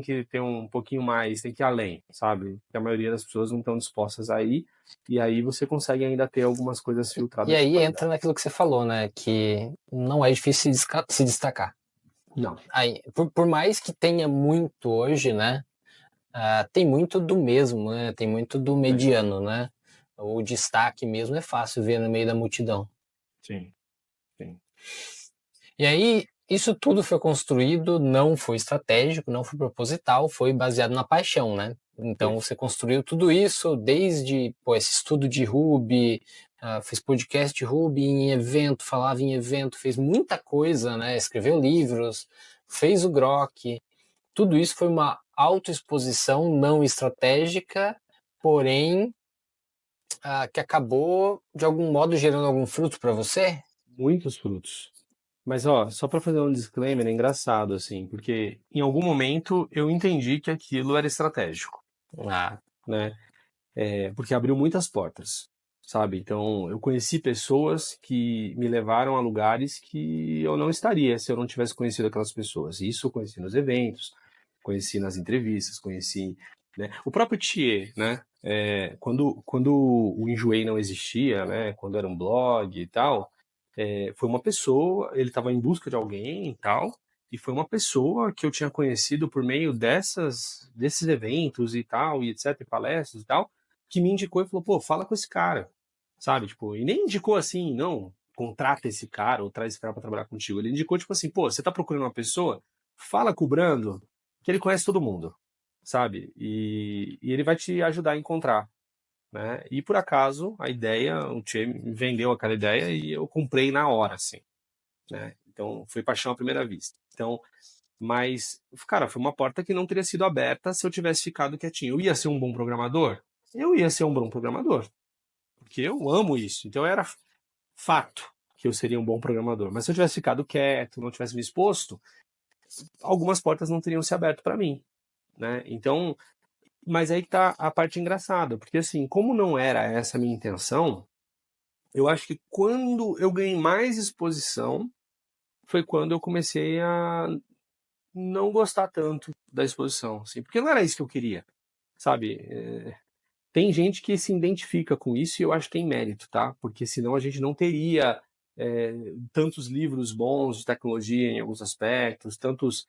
que ter um pouquinho mais, tem que ir além, sabe? Que a maioria das pessoas não estão dispostas a ir, e aí você consegue ainda ter algumas coisas
E
filtradas de
aí entra
qualidade.
naquilo que você falou, né? Que não é difícil se destacar.
Não.
Aí, por mais que tenha muito hoje, né? Tem muito do mesmo, né? Tem muito do
Tem.
mediano, né? O destaque mesmo é fácil ver no meio da multidão.
Sim, sim.
E aí, isso tudo foi construído, não foi estratégico, não foi proposital, foi baseado na paixão, né?
Foi.
Então você construiu tudo isso desde, pô, esse estudo de Ruby, fez podcast de Ruby em evento, falava em evento, fez muita coisa, né? Escreveu livros, fez o Grok. Tudo isso foi uma autoexposição não estratégica, porém que acabou, de algum modo, gerando algum fruto para você?
Muitos frutos. Mas, ó, só para fazer um disclaimer, é engraçado, assim, porque em algum momento eu entendi que aquilo era estratégico,
Ah,
né? Porque abriu muitas portas, sabe? Então, eu conheci pessoas que me levaram a lugares que eu não estaria se eu não tivesse conhecido aquelas pessoas. Isso eu conheci nos eventos, conheci nas entrevistas, conheci, né? O próprio Thier, né? Quando o Enjoei não existia, né? Quando era um blog e tal, foi uma pessoa, ele estava em busca de alguém e tal, e foi uma pessoa que eu tinha conhecido por meio desses eventos e tal, e etc, e palestras e tal, que me indicou e falou, pô, fala com esse cara, sabe? Tipo, e nem indicou assim, não, contrata esse cara ou traz esse cara pra trabalhar contigo. Ele indicou, tipo assim, pô, você tá procurando uma pessoa? Fala com o Brando, que ele conhece todo mundo, sabe? E ele vai te ajudar a encontrar, né? E por acaso, a ideia, o Tchê me vendeu aquela ideia e eu comprei na hora, assim, né? Então, foi paixão à primeira vista. Então, mas, cara, foi uma porta que não teria sido aberta se eu tivesse ficado quietinho. Eu ia ser um bom programador? Eu ia ser um bom programador, porque eu amo isso. Então era fato que eu seria um bom programador. Mas se eu tivesse ficado quieto, não tivesse me exposto, algumas portas não teriam se aberto para mim, né? Então, mas aí que tá a parte engraçada, porque assim, como não era essa a minha intenção, eu acho que quando eu ganhei mais exposição foi quando eu comecei a não gostar tanto da exposição, assim, porque não era isso que eu queria, sabe? Tem gente que se identifica com isso e eu acho que tem mérito, tá? Porque senão a gente não teria tantos livros bons de tecnologia em alguns aspectos, tantos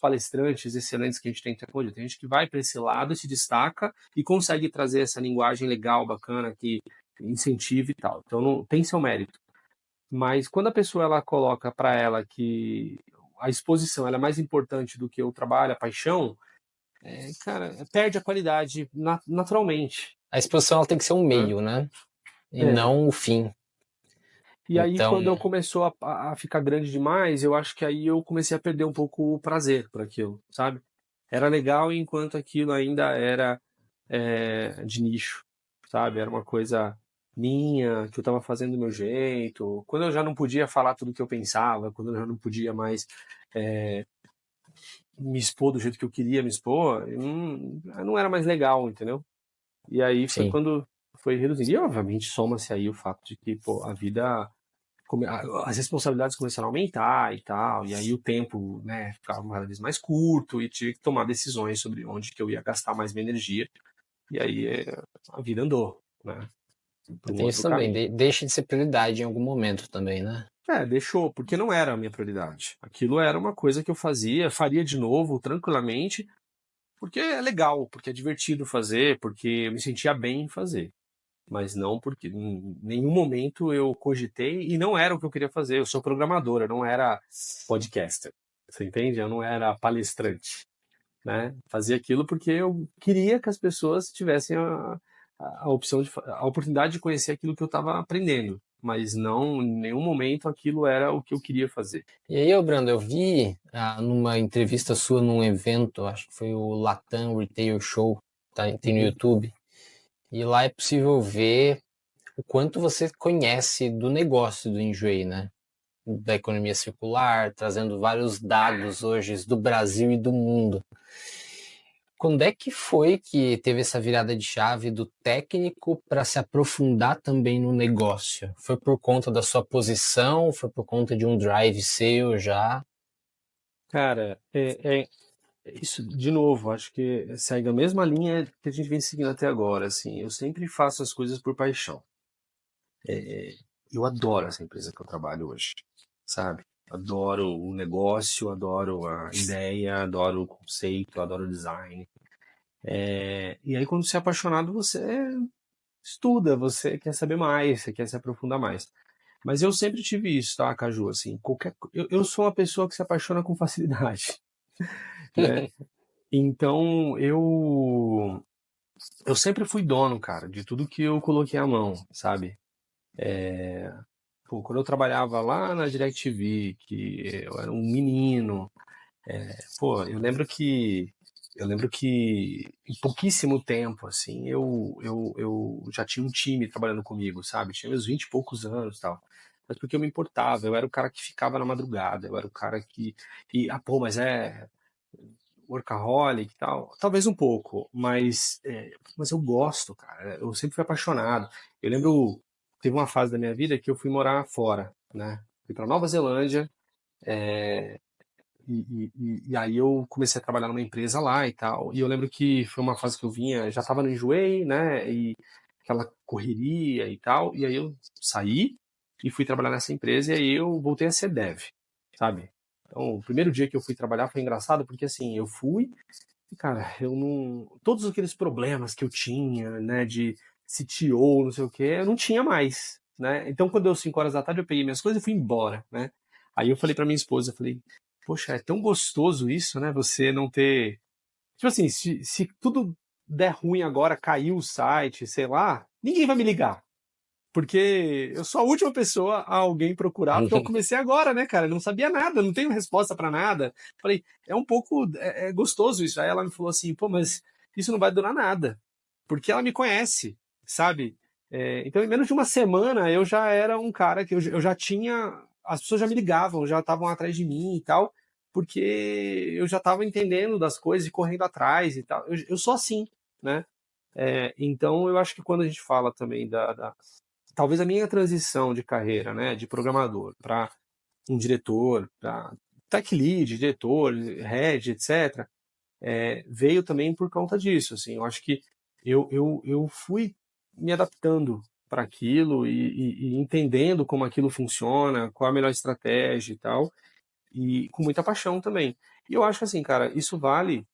palestrantes excelentes que a gente tem em tecnologia. Tem gente que vai para esse lado e se destaca e consegue trazer essa linguagem legal, bacana, que incentiva e tal. Então não, tem seu mérito. Mas quando a pessoa ela coloca para ela que a exposição ela é mais importante do que o trabalho, a paixão, cara, perde a qualidade naturalmente.
a exposição ela tem que ser um
Né?
meio, né? E
É.
não o fim.
E aí,
Então,
quando eu começou a ficar grande demais, eu acho que aí eu comecei a perder um pouco o prazer por aquilo, sabe? Era legal enquanto aquilo ainda era de nicho, sabe? Era uma coisa minha, que eu estava fazendo do meu jeito. Quando eu já não podia falar tudo o que eu pensava, quando eu já não podia mais me expor do jeito que eu queria me expor, não era mais legal, entendeu? E aí foi
sim.
quando foi reduzindo. E obviamente soma-se aí o fato de que, pô, a vida, as responsabilidades começaram a aumentar e tal, e aí o tempo, né, ficava cada vez mais curto e tive que tomar decisões sobre onde que eu ia gastar mais minha energia. E aí a vida andou, né, para um
Tem isso
outro
também.
caminho.
Deixa de ser prioridade em algum momento também, né?
Deixou, porque não era a minha prioridade. Aquilo era uma coisa que eu fazia, faria de novo, tranquilamente, porque é legal, porque é divertido fazer, porque eu me sentia bem em fazer. Mas não porque em nenhum momento eu cogitei e não era o que eu queria fazer. Eu sou programador, eu não era podcaster. Você entende? Eu não era palestrante, né? Fazia aquilo porque eu queria que as pessoas tivessem a opção a oportunidade de conhecer aquilo que eu estava aprendendo, mas não em nenhum momento aquilo era o que eu queria fazer.
E aí, ô Brando, eu vi numa entrevista sua num evento, acho que foi o Latam Retail Show, tá, tem no
Uhum.
YouTube, e lá é possível ver o quanto você conhece do negócio do Enjoei, né? Da economia circular, trazendo vários dados hoje do Brasil e do mundo. Quando é que foi que teve essa virada de chave do técnico para se aprofundar também no negócio? Foi por conta da sua posição? Foi por conta de um drive seu já?
Cara, isso, de novo, acho que segue a mesma linha que a gente vem seguindo até agora, assim. Eu sempre faço as coisas por paixão. Eu adoro essa empresa que eu trabalho hoje, sabe? Adoro o negócio, adoro a ideia, adoro o conceito, adoro o design. E aí, quando você é apaixonado, você estuda, você quer saber mais, você quer se aprofundar mais. Mas eu sempre tive isso, tá, Caju? Assim, eu sou uma pessoa que se apaixona com facilidade, né? Então, eu sempre fui dono, cara, de tudo que eu coloquei à mão, sabe? Pô, quando eu trabalhava lá na DirecTV, que eu era um menino, pô, eu lembro que Eu lembro que em pouquíssimo tempo, assim, eu já tinha um time trabalhando comigo, sabe? Tinha meus 20 e poucos anos e tal. Mas porque eu me importava, eu era o cara que ficava na madrugada, eu era o cara que. Pô, mas é workaholic e tal. Talvez um pouco, mas eu gosto, cara. Eu sempre fui apaixonado. Eu lembro, teve uma fase da minha vida que eu fui morar fora, né? Fui pra Nova Zelândia, e aí eu comecei a trabalhar numa empresa lá e tal. E eu lembro que foi uma fase que eu vinha, já tava no enjoei, né? E aquela correria e tal. E aí eu saí e fui trabalhar nessa empresa e aí eu voltei a ser dev, sabe? Então, o primeiro dia que eu fui trabalhar foi engraçado porque assim, eu fui e, cara, eu não. Todos aqueles problemas que eu tinha, né, de CTO, não sei o quê, eu não tinha mais, né? Então, quando deu 5 horas da tarde, eu peguei minhas coisas e fui embora, né? Aí eu falei pra minha esposa, eu falei, poxa, é tão gostoso isso, né? Você não ter. Tipo assim, se tudo der ruim agora, caiu o site, sei lá, ninguém vai me ligar. Porque eu sou a última pessoa a alguém procurar, porque eu comecei agora, né, cara? Eu não sabia nada, não tenho resposta pra nada. Falei, é um pouco é gostoso isso. Aí ela me falou assim, pô, mas isso não vai durar nada, porque ela me conhece, sabe? Então, em menos de uma semana, eu já era um cara que eu já tinha. As pessoas já me ligavam, já estavam atrás de mim e tal, porque eu já estava entendendo das coisas e correndo atrás e tal. Eu sou assim, né? Então, eu acho que quando a gente fala também talvez a minha transição de carreira, né, de programador para um diretor, para tech lead, diretor, head, etc., veio também por conta disso. Assim, eu acho que eu fui me adaptando para aquilo e entendendo como aquilo funciona, qual a melhor estratégia e tal, e com muita paixão também. E eu acho que assim, cara, isso vale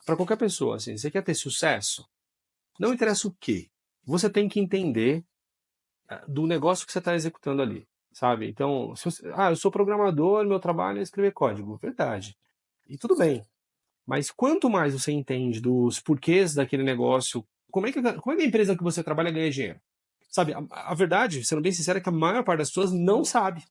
para qualquer pessoa. Assim, você quer ter sucesso? Não interessa o quê. Você tem que entender do negócio que você está executando ali, sabe? Então, se você, eu sou programador, meu trabalho é escrever código, verdade. E tudo bem. Mas quanto mais você entende dos porquês daquele negócio, como é que a empresa que você trabalha ganha dinheiro? Sabe, a verdade, sendo bem sincero, é que a maior parte das pessoas não sabe.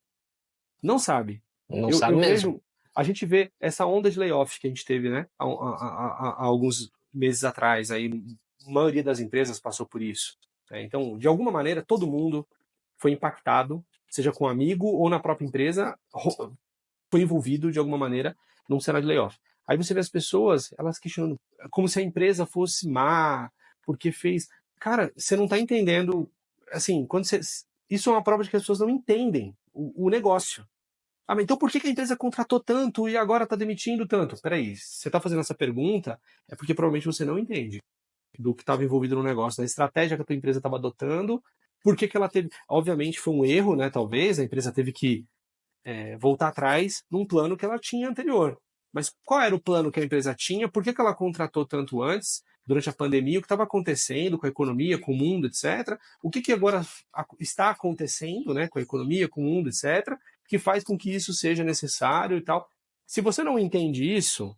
Não sabe.
Não
Eu,
sabe
eu
mesmo.
vejo, a gente vê essa onda de layoff que a gente teve, né, há alguns meses atrás, aí, a maioria das empresas passou por isso. Né? Então, de alguma maneira, todo mundo foi impactado, seja com um amigo ou na própria empresa, foi envolvido de alguma maneira num cenário de layoff. Aí você vê as pessoas, elas questionando, como se a empresa fosse má, porque fez. Cara, você não está entendendo. Assim, quando você. Isso é uma prova de que as pessoas não entendem o negócio. Mas então por que a empresa contratou tanto e agora está demitindo tanto? Peraí, você está fazendo essa pergunta, é porque provavelmente você não entende do que estava envolvido no negócio, da estratégia que a tua empresa estava adotando, por que ela teve. Obviamente foi um erro, né? Talvez, a empresa teve que voltar atrás num plano que ela tinha anterior. Mas qual era o plano que a empresa tinha? Por que ela contratou tanto antes, durante a pandemia? O que estava acontecendo com a economia, com o mundo, etc. O que agora está acontecendo, né, com a economia, com o mundo, etc., que faz com que isso seja necessário e tal. Se você não entende isso,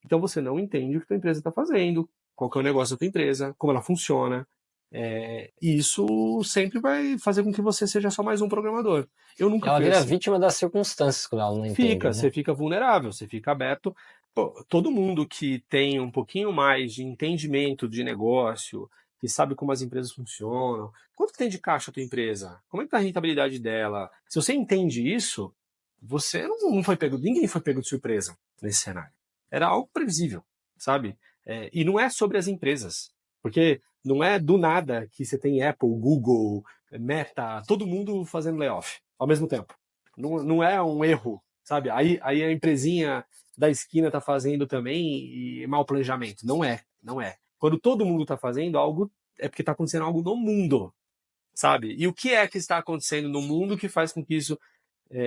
então você não entende o que a tua empresa está fazendo, qual que é o negócio da tua empresa, como ela funciona. E isso sempre vai fazer com que você seja só mais um programador. Eu nunca
Ela
fui
vira
assim.
vítima das circunstâncias quando ela não entende, né?
Você fica vulnerável, você fica aberto. Pô, todo mundo que tem um pouquinho mais de entendimento de negócio, que sabe como as empresas funcionam, quanto que tem de caixa a tua empresa? Como é que tá a rentabilidade dela? Se você entende isso, você não foi pego, ninguém foi pego de surpresa nesse cenário. Era algo previsível, sabe? E não é sobre as empresas, porque não é do nada que você tem Apple, Google, Meta, todo mundo fazendo layoff ao mesmo tempo. Não é um erro, sabe? Aí a empresinha da esquina tá fazendo também e mau planejamento. Não é, não é. Quando todo mundo tá fazendo algo, é porque tá acontecendo algo no mundo, sabe? E o que é que está acontecendo no mundo que faz com que isso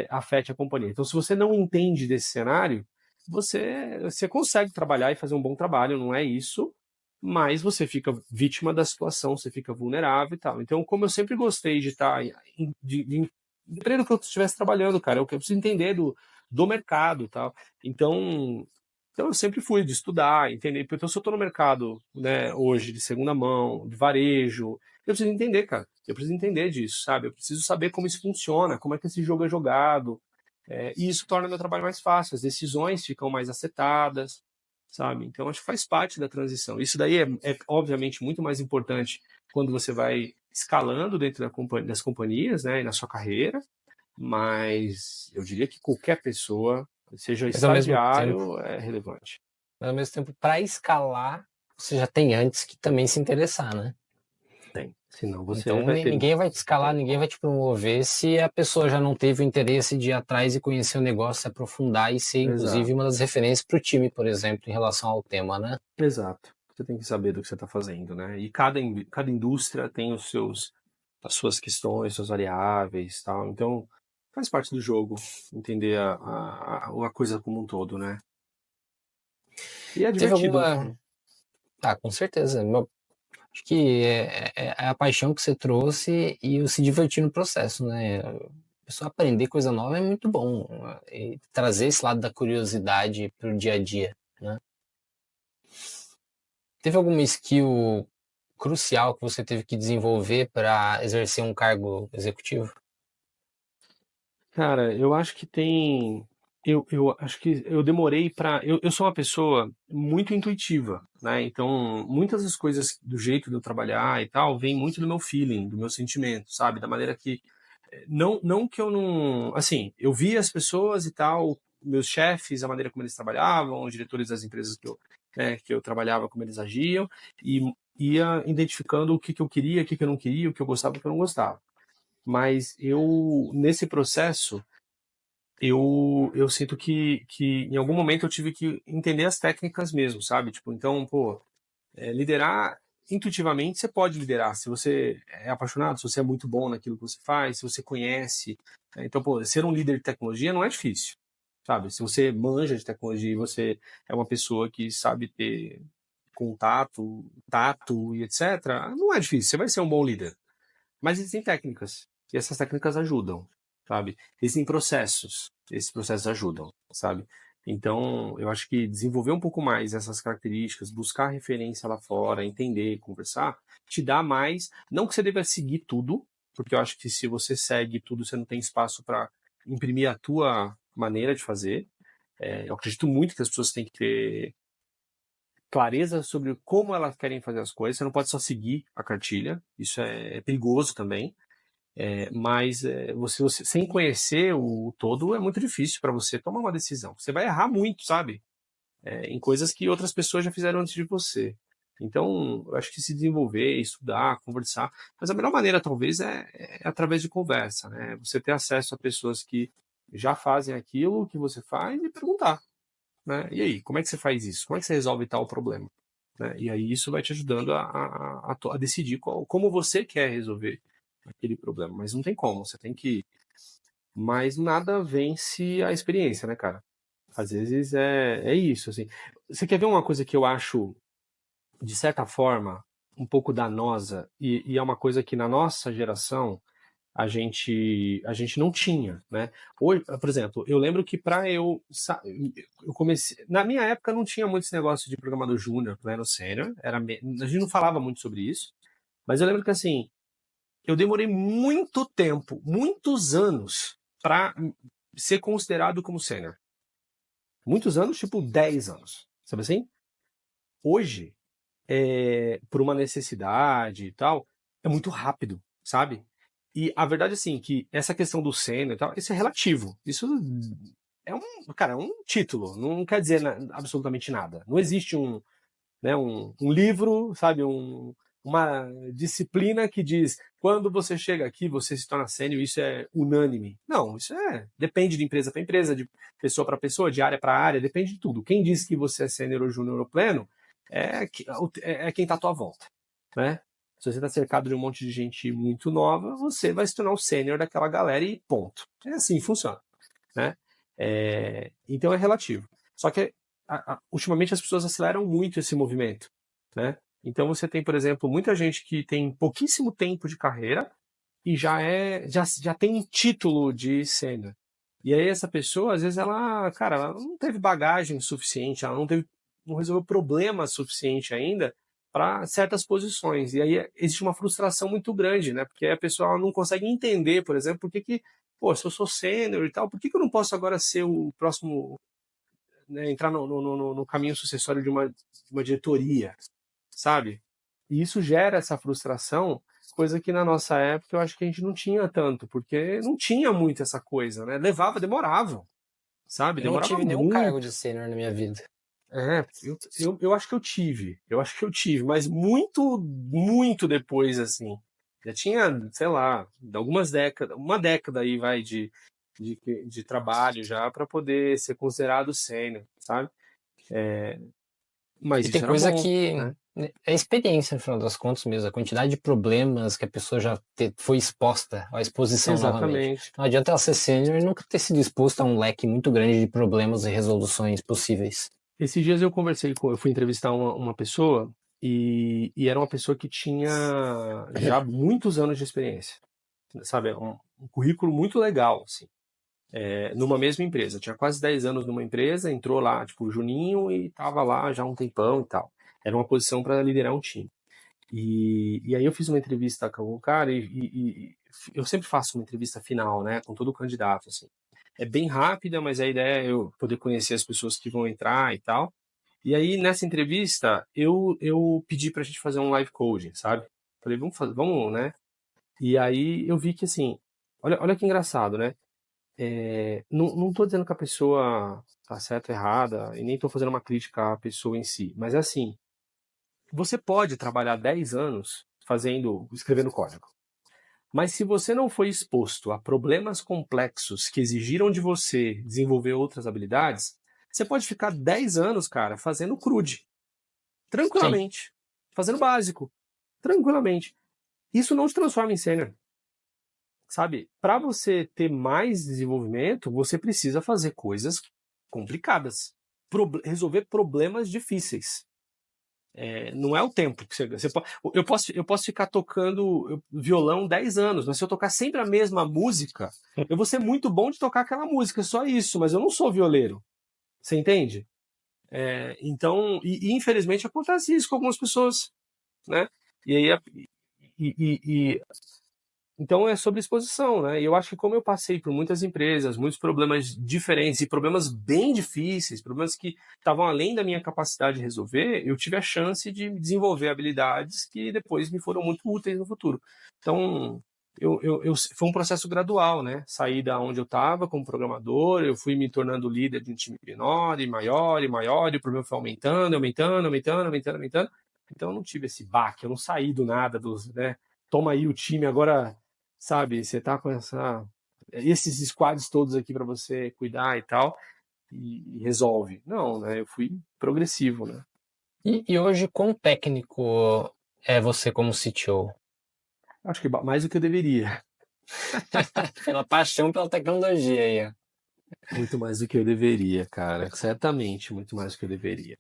afete a companhia? Então, se você não entende desse cenário, você consegue trabalhar e fazer um bom trabalho, não é isso, mas você fica vítima da situação, você fica vulnerável e tal. Então, como eu sempre gostei de estar, dependendo do que eu estivesse trabalhando, cara, eu preciso entender do mercado e tal. Então eu sempre fui de estudar, entender. Então, se eu estou no mercado, né, hoje, de segunda mão, de varejo, eu preciso entender, cara. Eu preciso entender disso, sabe? Eu preciso saber como isso funciona, como é que esse jogo é jogado. E isso torna meu trabalho mais fácil. As decisões ficam mais acetadas, sabe? Então, acho que faz parte da transição. Isso daí é obviamente muito mais importante quando você vai escalando dentro das companhias, né, e na sua carreira, mas eu diria que qualquer pessoa, seja
Mas ao mesmo tempo,
estagiário, é relevante.
para escalar, você já tem antes que também se interessar, né?
Tem. Senão você
Então
vai ter.
ninguém vai te escalar, ninguém vai te promover se a pessoa já não teve o interesse de ir atrás e conhecer o negócio, se aprofundar e ser, inclusive,
Exato.
uma das referências para o time, por exemplo, em relação ao tema, né?
Exato. Você tem que saber do que você está fazendo, né? E cada indústria tem as suas questões, suas variáveis, tal. Então, faz parte do jogo entender a coisa como um todo, né? E é
Teve
divertido no
alguma.
final.
Ah, com certeza. Acho que é a paixão que você trouxe e o se divertir no processo, né? A pessoa aprender coisa nova é muito bom. E trazer esse lado da curiosidade para o dia a dia, né? Teve alguma skill crucial que você teve que desenvolver para exercer um cargo executivo?
Cara, eu acho que tem. Eu acho que eu demorei para. Eu sou uma pessoa muito intuitiva, né? Então, muitas das coisas do jeito de eu trabalhar e tal, vem muito do meu feeling, do meu sentimento, sabe? Da maneira que. Não que eu não. Assim, eu via as pessoas e tal, meus chefes, a maneira como eles trabalhavam, os diretores das empresas que eu trabalhava, como eles agiam, e ia identificando o que, que eu queria, o que, que eu não queria, o que eu gostava, o que eu não gostava. Mas eu, nesse processo, eu sinto que em algum momento eu tive que entender as técnicas mesmo, sabe? Tipo, então, pô, liderar intuitivamente você pode liderar se você é apaixonado, se você é muito bom naquilo que você faz, se você conhece, né? Então, pô, ser um líder de tecnologia não é difícil, sabe? Se você manja de tecnologia e você é uma pessoa que sabe ter contato, tato e etc, não é difícil, você vai ser um bom líder. Mas existem técnicas, e essas técnicas ajudam, sabe? Existem processos, esses processos ajudam, sabe? Então, eu acho que desenvolver um pouco mais essas características, buscar referência lá fora, entender, conversar, te dá mais. Não que você deva seguir tudo, porque eu acho que se você segue tudo, você não tem espaço para imprimir a tua maneira de fazer. Eu acredito muito que as pessoas têm que ter clareza sobre como elas querem fazer as coisas. Você não pode só seguir a cartilha, isso é perigoso também. Mas você, sem conhecer o todo, é muito difícil para você tomar uma decisão. Você vai errar muito, sabe? Em coisas que outras pessoas já fizeram antes de você. Então, eu acho que se desenvolver, estudar, conversar. Mas a melhor maneira, talvez, é através de conversa, né? Você ter acesso a pessoas que já fazem aquilo que você faz e perguntar, né? E aí, como é que você faz isso? Como é que você resolve tal problema? Né? E aí isso vai te ajudando a decidir como você quer resolver aquele problema. Mas não tem como, você tem que. Mas nada vence a experiência, né, cara? Às vezes é isso, assim. Você quer ver uma coisa que eu acho, de certa forma, um pouco danosa, e é uma coisa que na nossa geração a gente não tinha, né? Hoje, por exemplo, eu lembro que eu comecei, na minha época não tinha muito esse negócio de programador júnior, pleno sênior, a gente não falava muito sobre isso, mas eu lembro que assim, eu demorei muito tempo, muitos anos para ser considerado como sênior. Muitos anos, tipo 10 anos, sabe assim? Hoje, por uma necessidade e tal, é muito rápido, sabe? E a verdade, assim, que essa questão do sênior e tal, isso é relativo. Isso cara, é um título, não quer dizer absolutamente nada. Não existe um livro, sabe, uma disciplina que diz quando você chega aqui, você se torna sênior, isso é unânime. Não, isso depende de empresa para empresa, de pessoa para pessoa, de área para área, depende de tudo. Quem diz que você é sênior ou júnior ou pleno é quem está à tua volta, né? Se você está cercado de um monte de gente muito nova, você vai se tornar o sênior daquela galera e ponto. É assim que funciona, né? Então é relativo. Só que ultimamente as pessoas aceleram muito esse movimento, né? Então você tem, por exemplo, muita gente que tem pouquíssimo tempo de carreira e já tem um título de sênior. E aí essa pessoa, às vezes cara, ela não teve bagagem suficiente, ela não resolveu problema suficiente ainda para certas posições. E aí existe uma frustração muito grande, né? Porque a pessoa ela não consegue entender, por exemplo, pô, se eu sou sênior e tal, por que eu não posso agora ser o próximo né, entrar no caminho sucessório de uma diretoria, sabe? E isso gera essa frustração, coisa que na nossa época eu acho que a gente não tinha tanto, porque não tinha muito essa coisa, né? Demorava, sabe?
Eu não
Demorava
tive nenhum cargo de
muito.
sênior na minha vida.
Eu acho que eu tive. Eu acho que eu tive, mas muito, muito depois, assim. Já tinha, sei lá, algumas décadas, uma década aí vai de trabalho já para poder ser considerado sênior, sabe? Mas
E tem
isso era
coisa
bom,
que
né?
é experiência, no final das contas mesmo. A quantidade de problemas que a pessoa já foi exposta, à exposição novamente.
Exatamente.
Não adianta ela ser sênior e nunca ter sido exposta a um leque muito grande de problemas e resoluções possíveis.
Esses dias eu fui entrevistar uma pessoa e era uma pessoa que tinha já muitos anos de experiência, sabe? Um currículo muito legal, assim. Numa mesma empresa. Tinha quase 10 anos numa empresa, entrou lá, tipo, Juninho e tava lá já há um tempão e tal. Era uma posição para liderar um time. E aí eu fiz uma entrevista com o cara e eu sempre faço uma entrevista final, né, com todo candidato, assim. É bem rápida, mas a ideia é eu poder conhecer as pessoas que vão entrar e tal. E aí, nessa entrevista, eu pedi pra gente fazer um live coding, sabe? Falei, vamos, né? E aí eu vi que, assim, olha que engraçado, né? Não tô dizendo que a pessoa tá certa ou errada, e nem tô fazendo uma crítica à pessoa em si, mas é assim, você pode trabalhar 10 anos escrevendo código, mas se você não foi exposto a problemas complexos que exigiram de você desenvolver outras habilidades, você pode ficar 10 anos, cara, fazendo CRUD,
Sim.
tranquilamente, fazendo básico, tranquilamente. Isso não te transforma em sênior. Sabe, para você ter mais desenvolvimento, você precisa fazer coisas complicadas, resolver problemas difíceis. Não é o tempo que eu posso ficar tocando violão 10 anos, mas se eu tocar sempre a mesma música, eu vou ser muito bom de tocar aquela música, só isso, mas eu não sou violeiro. Você entende? Então, infelizmente acontece isso com algumas pessoas, né? E aí, então é sobre exposição, né? E eu acho que como eu passei por muitas empresas, muitos problemas diferentes e problemas bem difíceis, problemas que estavam além da minha capacidade de resolver, eu tive a chance de desenvolver habilidades que depois me foram muito úteis no futuro. Então, foi um processo gradual, né? Saí da onde eu estava como programador, eu fui me tornando líder de um time menor e maior e maior, e o problema foi aumentando, aumentando, aumentando, aumentando, aumentando. Então eu não tive esse baque, eu não saí do nada dos, né? Toma aí o time agora, sabe? Você tá com esses squads todos aqui para você cuidar e tal, e resolve. Não, né? Eu fui progressivo, né?
E hoje, quão técnico é você como CTO?
Acho que mais do que eu deveria.
Pela paixão pela tecnologia aí, ó.
Muito mais do que eu deveria, cara. Certamente, muito mais do que eu deveria.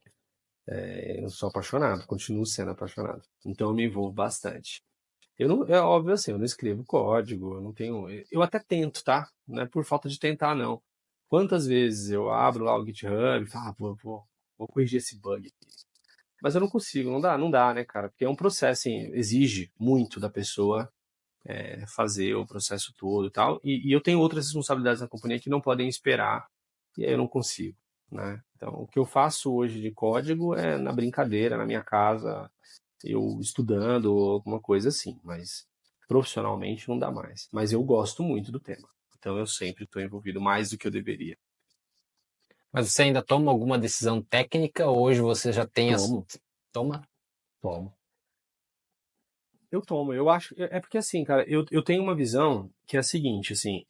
Eu sou apaixonado, continuo sendo apaixonado. Então eu me envolvo bastante. Eu não, é óbvio assim, eu não escrevo código, eu não tenho. Eu até tento, tá? Não é por falta de tentar, não. Quantas vezes eu abro lá o GitHub e falo, vou corrigir esse bug aqui. Mas eu não consigo, não dá, né, cara? Porque é um processo, assim, exige muito da pessoa fazer o processo todo e tal. E eu tenho outras responsabilidades na companhia que não podem esperar, e aí eu não consigo, né? Então, o que eu faço hoje de código é na brincadeira, na minha casa, eu estudando ou alguma coisa assim, mas profissionalmente não dá mais. Mas eu gosto muito do tema. Então eu sempre estou envolvido mais do que eu deveria.
Mas você ainda toma alguma decisão técnica ou hoje você já tem as...
Tomo,
Toma?
tomo. Eu tomo, eu acho. É porque assim, cara, eu tenho uma visão que é a seguinte, assim,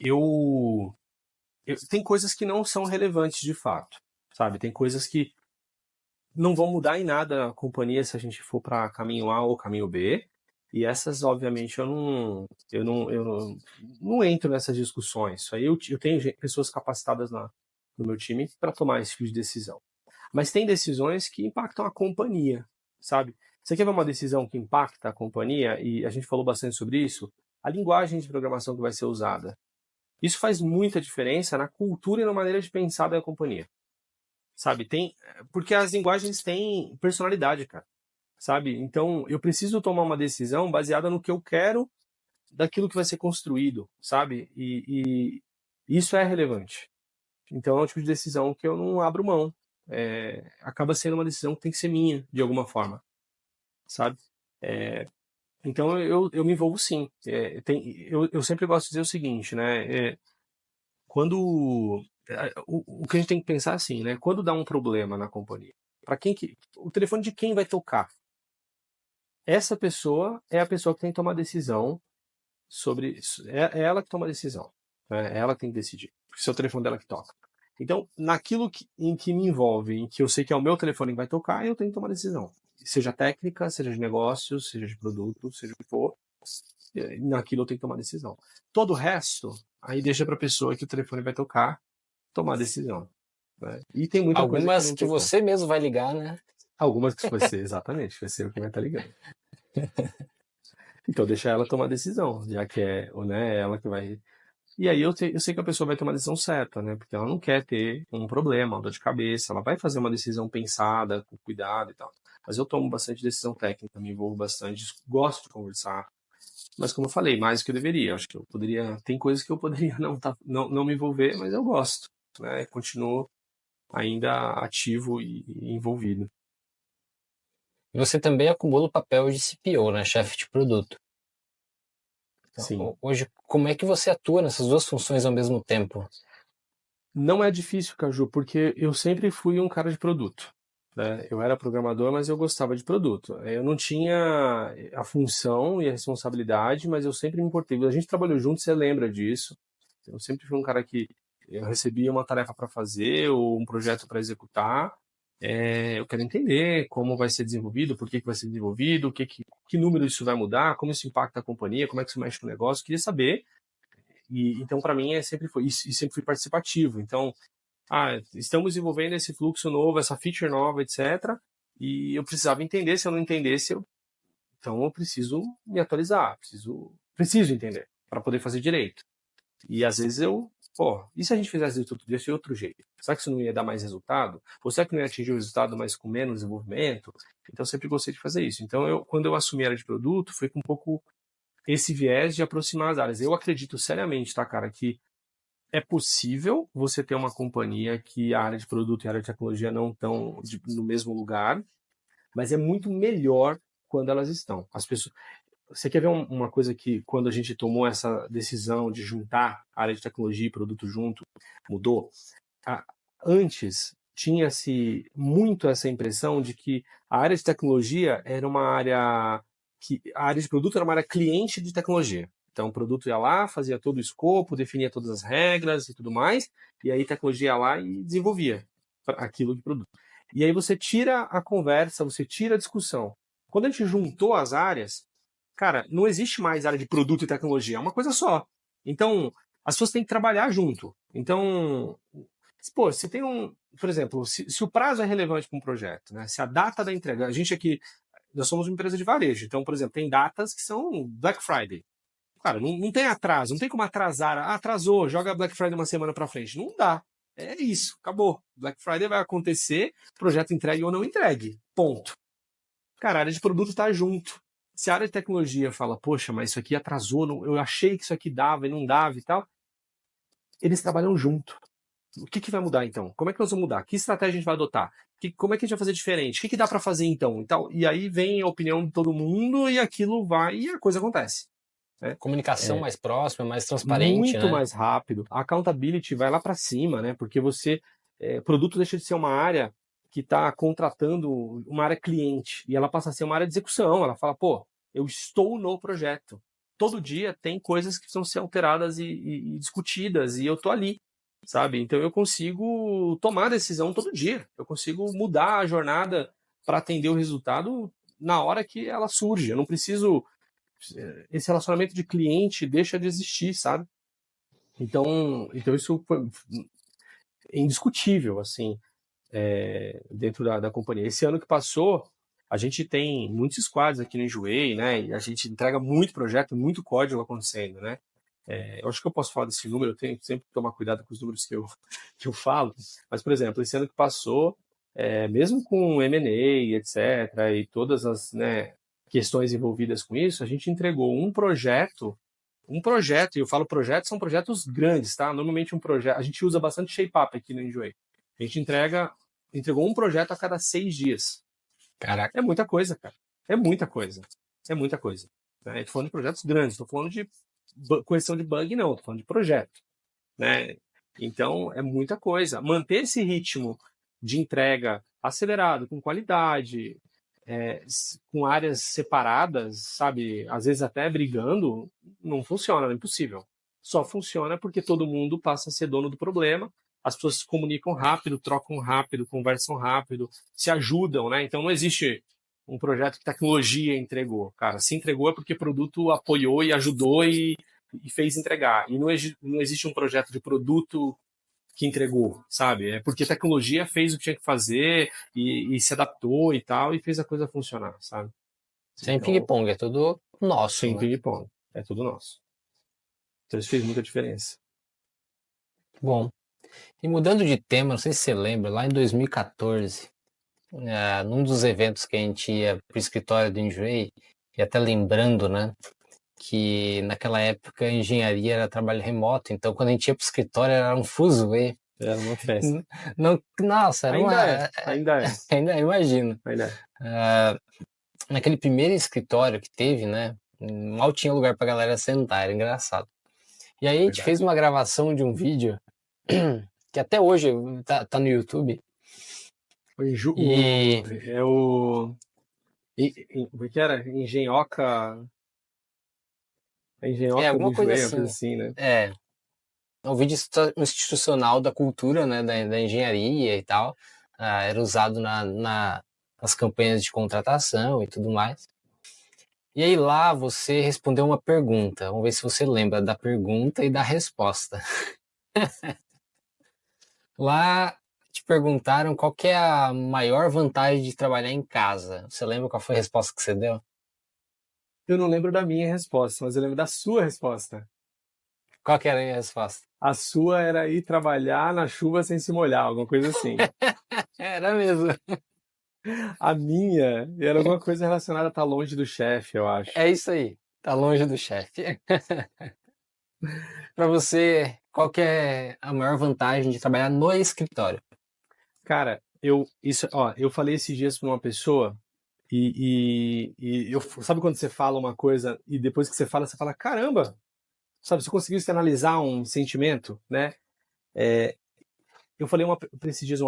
tem coisas que não são relevantes de fato, sabe? Tem coisas que não vão mudar em nada a companhia se a gente for para caminho A ou caminho B. E essas, obviamente, eu não entro nessas discussões. Isso aí eu tenho pessoas capacitadas no meu time para tomar esse tipo de decisão. Mas tem decisões que impactam a companhia, sabe? Você quer ver uma decisão que impacta a companhia? E a gente falou bastante sobre isso. A linguagem de programação que vai ser usada. Isso faz muita diferença na cultura e na maneira de pensar da companhia, sabe? Porque as linguagens têm personalidade, cara, sabe? Então eu preciso tomar uma decisão baseada no que eu quero daquilo que vai ser construído, sabe? E isso é relevante. Então é um tipo de decisão que eu não abro mão. acaba sendo uma decisão que tem que ser minha, de alguma forma, sabe? Então eu me envolvo sim. Eu sempre gosto de dizer o seguinte, né? Quando o que a gente tem que pensar assim, né? Quando dá um problema na companhia, para quem que o telefone de quem vai tocar? Essa pessoa é a pessoa que tem que tomar decisão sobre isso. É ela que toma a decisão, né? É ela que tem que decidir. Porque se é o telefone dela que toca. Então, em que me envolve, em que eu sei que é o meu telefone que vai tocar, eu tenho que tomar decisão. Seja técnica, seja de negócios, seja de produto, seja o que for, naquilo eu tenho que tomar decisão. Todo o resto, aí deixa para a pessoa que o telefone vai tocar tomar decisão, né? E tem muita coisa que
Algumas
não
que
tem como.
você mesmo vai ligar, né?
Algumas que vai ser, exatamente, vai ser o que vai estar ligando. Então deixa ela tomar decisão, já que né, ela que vai. E aí eu sei que a pessoa vai tomar a decisão certa, né? Porque ela não quer ter um problema, uma dor de cabeça, ela vai fazer uma decisão pensada, com cuidado e tal. Mas eu tomo bastante decisão técnica, me envolvo bastante, gosto de conversar. Mas como eu falei, mais do que eu deveria. Acho que eu poderia. Tem coisas que eu poderia não me envolver, mas eu gosto, né? Continuo ainda ativo e envolvido.
E você também acumula o papel de CPO, né? Chefe de produto. Então,
Sim.
hoje, como é que você atua nessas duas funções ao mesmo tempo?
Não é difícil, Caju, porque eu sempre fui um cara de produto, né? Eu era programador, mas eu gostava de produto. Eu não tinha a função e a responsabilidade, mas eu sempre me importei. A gente trabalhou junto, você lembra disso. Eu sempre fui um cara que eu recebia uma tarefa para fazer ou um projeto para executar. Eu quero entender como vai ser desenvolvido, por que vai ser desenvolvido, que número isso vai mudar, como isso impacta a companhia, como é que isso mexe com o negócio. Queria saber. E então, para mim, sempre foi isso, e sempre fui participativo. Então, estamos desenvolvendo esse fluxo novo, essa feature nova, etc. E eu precisava entender. Se eu não entendesse, então eu preciso me atualizar, preciso entender para poder fazer direito. E às vezes e se a gente fizesse isso de outro jeito? Será que isso não ia dar mais resultado? Ou será que não ia atingir o resultado, mas com menos desenvolvimento? Então eu sempre gostei de fazer isso. Então quando eu assumi a área de produto, foi com um pouco esse viés de aproximar as áreas. Eu acredito seriamente, tá, cara, que é possível você ter uma companhia que a área de produto e a área de tecnologia não estão no mesmo lugar, mas é muito melhor quando elas estão. As pessoas, você quer ver uma coisa que, quando a gente tomou essa decisão de juntar a área de tecnologia e produto junto, mudou? Antes, tinha-se muito essa impressão de que a área de tecnologia era uma área a área de produto era uma área cliente de tecnologia. Então, o produto ia lá, fazia todo o escopo, definia todas as regras e tudo mais, e aí a tecnologia ia lá e desenvolvia aquilo de produto. E aí você tira a conversa, você tira a discussão. Quando a gente juntou as áreas, cara, não existe mais área de produto e tecnologia, é uma coisa só. Então, as pessoas têm que trabalhar junto. Então, pô, se tem por exemplo, se o prazo é relevante para um projeto, né? Se a data da entrega, a gente aqui, nós somos uma empresa de varejo, então, por exemplo, tem datas que são Black Friday. Cara, não tem atraso, não tem como atrasar. Atrasou, joga Black Friday uma semana para frente. Não dá. É isso, acabou. Black Friday vai acontecer, projeto entregue ou não entregue. Ponto. Cara, a área de produto está junto. Se a área de tecnologia fala, poxa, mas isso aqui atrasou, eu achei que isso aqui dava e não dava e tal, eles trabalham junto. O que vai mudar então? Como é que nós vamos mudar? Que estratégia a gente vai adotar? Como é que a gente vai fazer diferente? O que dá para fazer então? E aí vem a opinião de todo mundo e aquilo vai e a coisa acontece, né?
Comunicação mais próxima, mais transparente,
Muito
né?
mais rápido. A accountability vai lá para cima, né? Porque produto deixa de ser uma área que está contratando uma área cliente e ela passa a ser uma área de execução. Ela fala, pô, eu estou no projeto. Todo dia tem coisas que precisam ser alteradas e discutidas e eu tô ali, sabe? Então eu consigo tomar decisão todo dia. Eu consigo mudar a jornada para atender o resultado na hora que ela surge. Eu não preciso. Esse relacionamento de cliente deixa de existir, sabe? Então isso foi indiscutível, assim, dentro da companhia. Esse ano que passou, a gente tem muitos squads aqui no Enjoei, né? E a gente entrega muito projeto, muito código acontecendo, né? Eu acho que eu posso falar desse número, eu tenho sempre que tomar cuidado com os números que eu falo. Mas, por exemplo, esse ano que passou, mesmo com M&A, etc., e todas as, né, questões envolvidas com isso, a gente entregou um projeto, e eu falo projetos, são projetos grandes, tá? Normalmente um projeto, a gente usa bastante shape-up aqui no Enjoei. A gente entrega entregou um projeto a cada 6 dias.
Caraca.
É muita coisa, cara. É muita coisa. É muita coisa. Né? Estou falando de projetos grandes, estou falando de correção de bug, não, estou falando de projeto. Né? Então, é muita coisa. Manter esse ritmo de entrega acelerado, com qualidade, com áreas separadas, sabe, às vezes até brigando, não funciona, é impossível. Só funciona porque todo mundo passa a ser dono do problema, as pessoas se comunicam rápido, trocam rápido, conversam rápido, se ajudam, né? Então não existe um projeto que tecnologia entregou. Cara, se entregou é porque o produto apoiou e ajudou e fez entregar. E não existe um projeto de produto que entregou, sabe? É porque a tecnologia fez o que tinha que fazer e se adaptou e tal, e fez a coisa funcionar, sabe?
Sem
Então,
ping-pong, é tudo nosso,
sem
né?
ping-pong. É tudo nosso. Então isso fez muita diferença.
Bom, e mudando de tema, não sei se você lembra, lá em 2014, num dos eventos que a gente ia pro escritório do Enjoei, e até lembrando, né, que naquela época a engenharia era trabalho remoto, então quando a gente ia pro escritório era um fuzuê.
Era uma festa.
Não, nossa, era
Ainda é,
uma.
ainda é,
Ainda imagino.
ainda é.
Naquele primeiro escritório que teve, né? Mal tinha lugar pra galera sentar, era engraçado. E aí a gente fez
Verdade.
uma gravação de um vídeo que até hoje tá no YouTube. E
É o. Como é que era? Engenhoca do
alguma coisa
joelho, uma coisa
assim.
assim, né?
É, o vídeo institucional da cultura, né? Da engenharia e tal. Era usado nas campanhas de contratação e tudo mais. E aí lá você respondeu uma pergunta. Vamos ver se você lembra da pergunta e da resposta. Lá te perguntaram qual que é a maior vantagem de trabalhar em casa. Você lembra qual foi a resposta que você deu?
Eu não lembro da minha resposta, mas eu lembro da sua resposta.
Qual que era a minha resposta?
A sua era ir trabalhar na chuva sem se molhar, alguma coisa assim.
Era mesmo.
A minha era alguma coisa relacionada a estar longe do chefe, eu acho.
É isso aí. Tá longe do chefe. Para você, qual que é a maior vantagem de trabalhar no escritório?
Cara, eu falei esses dias para uma pessoa sabe quando você fala uma coisa e depois que você fala, caramba, sabe, você conseguiu externalizar um sentimento, né? Eu falei pra esses dias,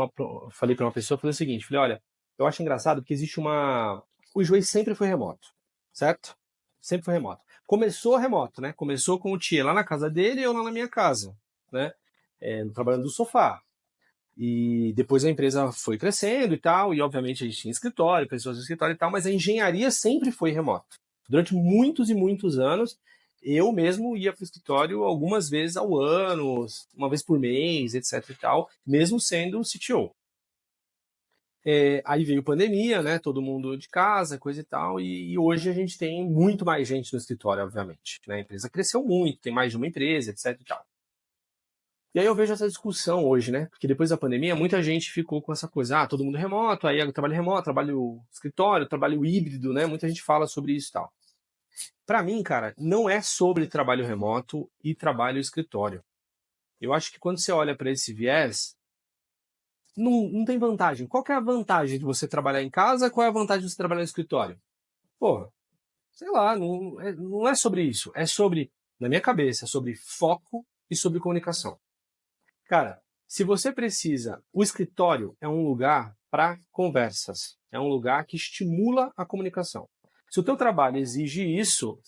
falei para uma pessoa, falei o seguinte, falei, olha, eu acho engraçado porque existe o Juiz sempre foi remoto, certo? Sempre foi remoto. Começou remoto, né? Começou com o Tia lá na casa dele e eu lá na minha casa, né? Trabalhando do sofá. E depois a empresa foi crescendo e tal, e obviamente a gente tinha escritório, pessoas no escritório e tal, mas a engenharia sempre foi remoto. Durante muitos e muitos anos, eu mesmo ia para o escritório algumas vezes ao ano, uma vez por mês, etc e tal, mesmo sendo CTO. Aí veio pandemia, né? Todo mundo de casa, coisa e tal, e hoje a gente tem muito mais gente no escritório, obviamente. Né? A empresa cresceu muito, tem mais de uma empresa, etc e tal. E aí eu vejo essa discussão hoje, né? Porque depois da pandemia, muita gente ficou com essa coisa, todo mundo remoto, aí eu trabalho remoto, trabalho escritório, trabalho híbrido, né? Muita gente fala sobre isso e tal. Para mim, cara, não é sobre trabalho remoto e trabalho escritório. Eu acho que quando você olha para esse viés, não tem vantagem. Qual que é a vantagem de você trabalhar em casa? Qual é a vantagem de você trabalhar no escritório? Pô, sei lá, não é sobre isso. É sobre, na minha cabeça, é sobre foco e sobre comunicação. Cara, se você precisa, o escritório é um lugar para conversas, é um lugar que estimula a comunicação. Se o teu trabalho exige isso,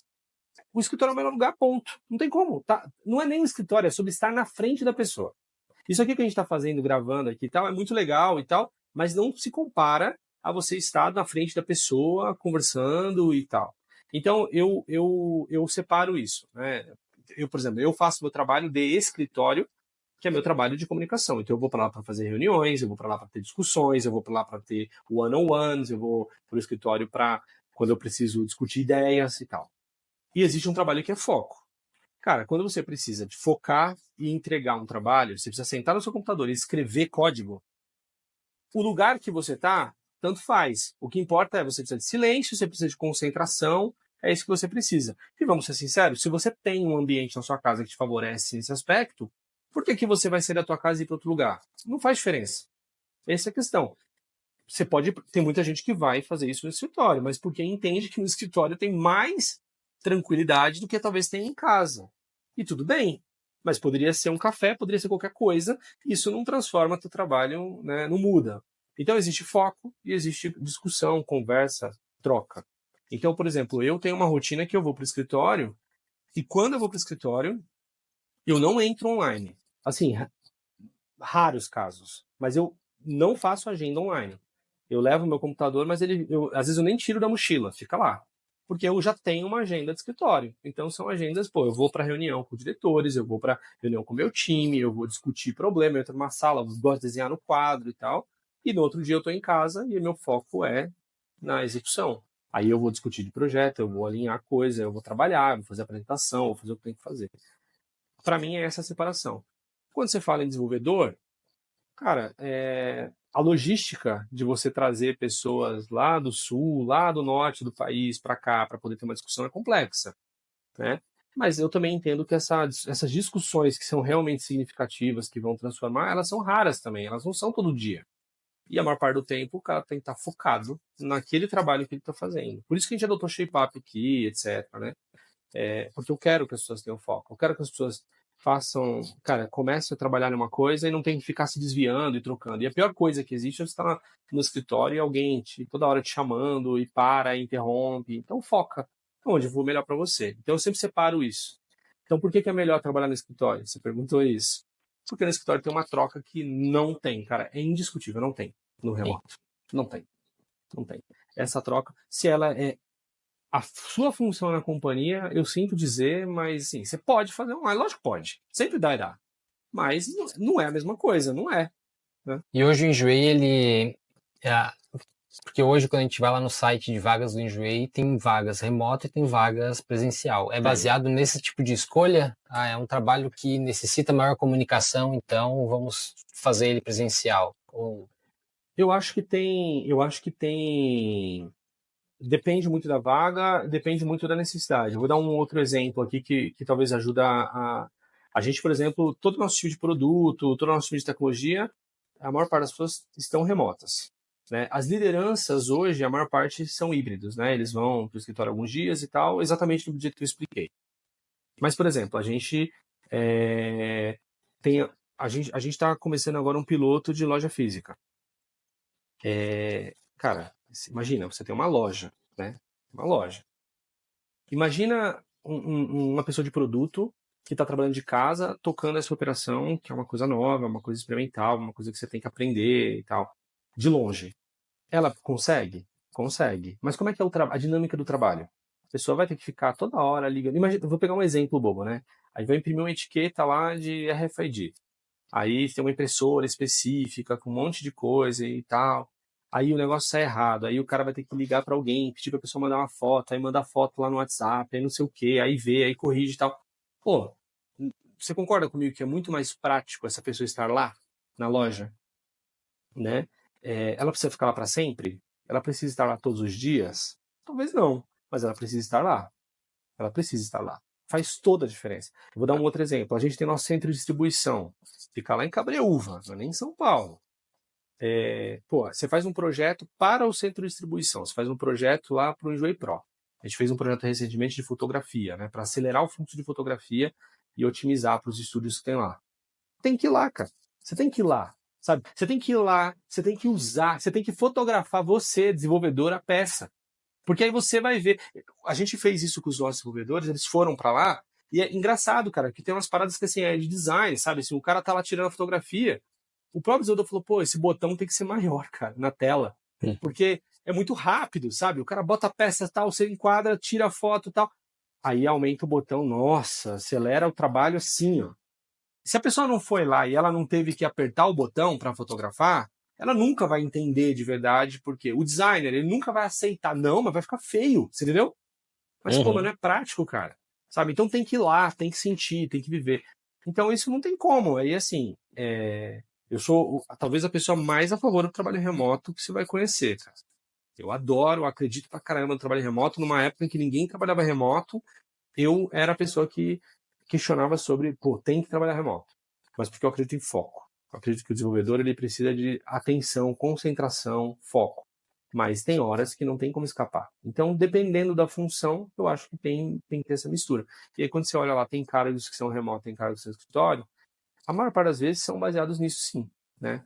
o escritório é o melhor lugar, ponto. Não tem como. Tá? Não é nem o escritório, é sobre estar na frente da pessoa. Isso aqui que a gente está fazendo, gravando aqui e tal, é muito legal e tal, mas não se compara a você estar na frente da pessoa, conversando e tal. Então, eu separo isso. Né? Por exemplo, eu faço meu trabalho de escritório, que é meu trabalho de comunicação. Então eu vou para lá para fazer reuniões, eu vou para lá para ter discussões, eu vou para lá para ter one-on-ones, eu vou para o escritório para quando eu preciso discutir ideias e tal. E existe um trabalho que é foco. Cara, quando você precisa de focar e entregar um trabalho, você precisa sentar no seu computador e escrever código, o lugar que você está, tanto faz. O que importa é você precisa de silêncio, você precisa de concentração, é isso que você precisa. E vamos ser sinceros, se você tem um ambiente na sua casa que te favorece nesse aspecto, por que você vai sair da tua casa e ir para outro lugar? Não faz diferença. Essa é a questão. Você pode, tem muita gente que vai fazer isso no escritório, mas porque entende que no escritório tem mais tranquilidade do que talvez tenha em casa. E tudo bem, mas poderia ser um café, poderia ser qualquer coisa, isso não transforma teu trabalho, né, não muda. Então existe foco e existe discussão, conversa, troca. Então, por exemplo, eu tenho uma rotina que eu vou para o escritório e quando eu vou para o escritório, eu não entro online. Assim, raros casos, mas eu não faço agenda online. Eu levo meu computador, mas às vezes eu nem tiro da mochila, fica lá. Porque eu já tenho uma agenda de escritório. Então são agendas, pô, eu vou para reunião com diretores, eu vou para reunião com o meu time, eu vou discutir problema, eu entro numa sala, eu gosto de desenhar no quadro e tal. E no outro dia eu estou em casa e meu foco é na execução. Aí eu vou discutir de projeto, eu vou alinhar coisa, eu vou trabalhar, vou fazer apresentação, vou fazer o que tem que fazer. Para mim é essa a separação. Quando você fala em desenvolvedor, cara, a logística de você trazer pessoas lá do sul, lá do norte do país para cá, para poder ter uma discussão é complexa, né? Mas eu também entendo que essas discussões que são realmente significativas, que vão transformar, elas são raras também, elas não são todo dia. E a maior parte do tempo o cara tem que estar focado naquele trabalho que ele está fazendo. Por isso que a gente adotou Shape Up aqui, etc, né? Porque eu quero que as pessoas tenham foco. Eu quero que as pessoas façam, cara, comecem a trabalhar numa coisa e não tem que ficar se desviando e trocando. E a pior coisa que existe é você estar no escritório e alguém toda hora te chamando e para, e interrompe. Então foca onde for melhor para você. Então eu sempre separo isso. Então por que é melhor trabalhar no escritório? Você perguntou isso. Porque no escritório tem uma troca que não tem, cara. É indiscutível, não tem no
Sim.
remoto. Não tem. Não tem. Essa troca, se ela é a sua função na companhia, eu sinto dizer, mas sim, você pode fazer online, lógico que pode, sempre dá e dá, mas não é a mesma coisa, não é, né?
E hoje o Enjoei, ele. é, Porque hoje, quando a gente vai lá no site de vagas do Enjoei, tem vagas remoto e tem vagas presencial. É
Tem.
baseado nesse tipo de escolha? Ah, é um trabalho que necessita maior comunicação, então vamos fazer ele presencial.
Eu acho que tem, depende muito da vaga, depende muito da necessidade. Eu vou dar um outro exemplo aqui que talvez ajude a gente, por exemplo, todo o nosso time de produto, todo o nosso time de tecnologia, a maior parte das pessoas estão remotas. Né? As lideranças hoje, a maior parte são híbridos, né? Eles vão para o escritório alguns dias e tal, exatamente do jeito que eu expliquei. Mas, por exemplo, a gente tem, a gente está começando agora um piloto de loja física. Cara, imagina, você tem uma loja, né? Uma loja. Imagina uma pessoa de produto que está trabalhando de casa, tocando essa operação, que é uma coisa nova, uma coisa experimental, uma coisa que você tem que aprender e tal, de longe. Ela consegue? Consegue. Mas como é que é a dinâmica do trabalho? A pessoa vai ter que ficar toda hora ligando. Imagina, vou pegar um exemplo bobo, né? Aí vai imprimir uma etiqueta lá de RFID. Aí tem uma impressora específica com um monte de coisa e tal. Aí o negócio sai errado. Aí o cara vai ter que ligar para alguém, pedir para a pessoa mandar uma foto, aí manda a foto lá no WhatsApp, aí não sei o quê, aí vê, aí corrige e tal. Pô, você concorda comigo que é muito mais prático essa pessoa estar lá na loja, né? Ela precisa ficar lá para sempre? Ela precisa estar lá todos os dias? Talvez não, mas ela precisa estar lá. Ela precisa estar lá. Faz toda a diferença. Eu vou dar um outro exemplo. A gente tem nosso centro de distribuição. Fica lá em Cabreúva, não é nem em São Paulo. Pô, você faz um projeto para o centro de distribuição. Você faz um projeto lá para o Enjoei Pro. A gente fez um projeto recentemente de fotografia, né? Para acelerar o fluxo de fotografia e otimizar para os estúdios que tem lá. Tem que ir lá, cara. Você tem que ir lá, sabe? Você tem que ir lá, você tem que usar, você tem que fotografar você, desenvolvedor, a peça. Porque aí você vai ver. A gente fez isso com os nossos desenvolvedores, eles foram para lá, e é engraçado, cara, que tem umas paradas que assim, é de design, sabe? Assim, o cara tá lá tirando a fotografia, o próprio desenvolvedor falou, pô, esse botão tem que ser maior, cara, na tela. Porque é muito rápido, sabe? O cara bota a peça tal, você enquadra, tira a foto e tal. Aí aumenta o botão, nossa, acelera o trabalho assim, ó. Se a pessoa não foi lá e ela não teve que apertar o botão para fotografar, ela nunca vai entender de verdade, porque o designer, ele nunca vai aceitar, não, mas vai ficar feio, você entendeu? Mas, pô, mas
Uhum.
não é prático, cara. Sabe? Então tem que ir lá, tem que sentir, tem que viver. Então isso não tem como. Aí, assim, eu sou talvez a pessoa mais a favor do trabalho remoto que você vai conhecer, cara. Eu adoro, acredito pra caramba no trabalho remoto. Numa época em que ninguém trabalhava remoto, eu era a pessoa que questionava sobre, pô, tem que trabalhar remoto. Mas porque eu acredito em foco. Eu acredito que o desenvolvedor ele precisa de atenção, concentração, foco. Mas tem horas que não tem como escapar. Então, dependendo da função, eu acho que tem que ter essa mistura. E aí, quando você olha lá, tem cargos que são remotos, tem cargos que são escritório, a maior parte das vezes são baseados nisso sim, né?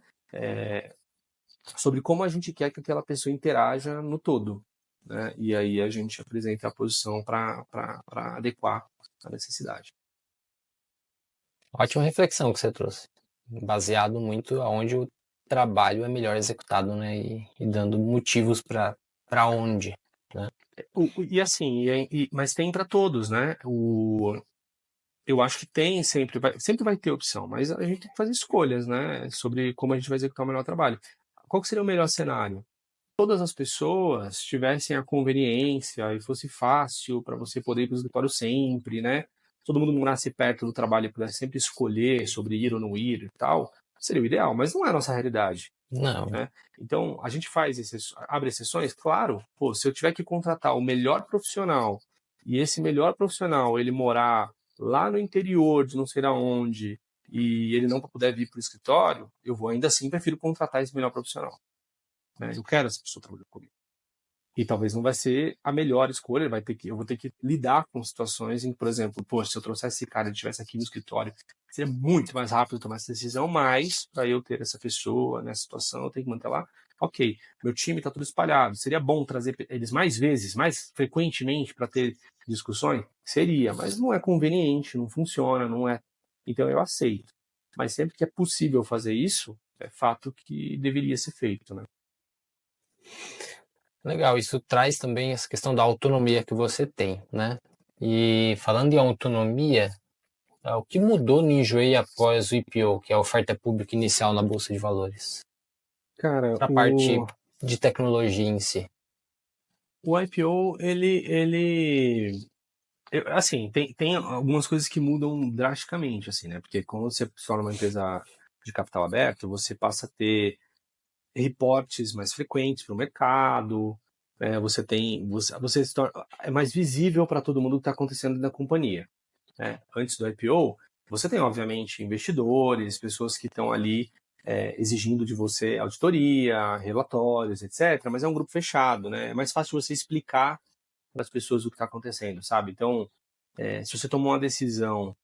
Sobre como a gente quer que aquela pessoa interaja no todo, né? E aí a gente apresenta a posição para adequar a necessidade.
Ótima reflexão que você trouxe, baseado muito aonde o trabalho é melhor executado, né? E dando motivos para onde, né?
E assim, mas tem para todos, né? Eu acho que tem sempre vai ter opção, mas a gente tem que fazer escolhas, né? Sobre como a gente vai executar o melhor trabalho. Qual que seria o melhor cenário? Todas as pessoas tivessem a conveniência e fosse fácil para você poder ir para o escritório sempre, né? Todo mundo morasse perto do trabalho e pudesse sempre escolher sobre ir ou não ir e tal, seria o ideal, mas não é a nossa realidade,
Não,
né? Então, a gente abre exceções, claro, pô, se eu tiver que contratar o melhor profissional e esse melhor profissional ele morar lá no interior de não sei aonde e ele não puder vir para o escritório, eu vou ainda assim prefiro contratar esse melhor profissional, né? Eu quero essa pessoa trabalhando comigo. E talvez não vai ser a melhor escolha, eu vou ter que lidar com situações em que, por exemplo, poxa, se eu trouxesse esse cara e ele estivesse aqui no escritório, seria muito mais rápido tomar essa decisão, mas para eu ter essa pessoa nessa situação, eu tenho que manter lá. Ok, meu time está tudo espalhado. Seria bom trazer eles mais vezes, mais frequentemente para ter discussões? Seria, mas não é conveniente, não funciona, não é. Então eu aceito. Mas sempre que é possível fazer isso, é fato que deveria ser feito, né?
legal. Isso traz também essa questão da autonomia que você tem, né? E falando em autonomia, o que mudou no Enjoei após o IPO, que é a oferta pública inicial na Bolsa de Valores?
Cara,
Para a parte de tecnologia em si.
o IPO, assim, tem algumas coisas que mudam drasticamente, assim, né? Porque quando você se torna uma empresa de capital aberto, você passa a ter reportes mais frequentes para o mercado, você é mais visível para todo mundo o que está acontecendo na companhia, né? Antes do IPO, você tem, obviamente, investidores, pessoas que estão ali exigindo de você auditoria, relatórios, etc., mas é um grupo fechado, né? É mais fácil você explicar para as pessoas o que está acontecendo, sabe? Então, se você tomou uma decisão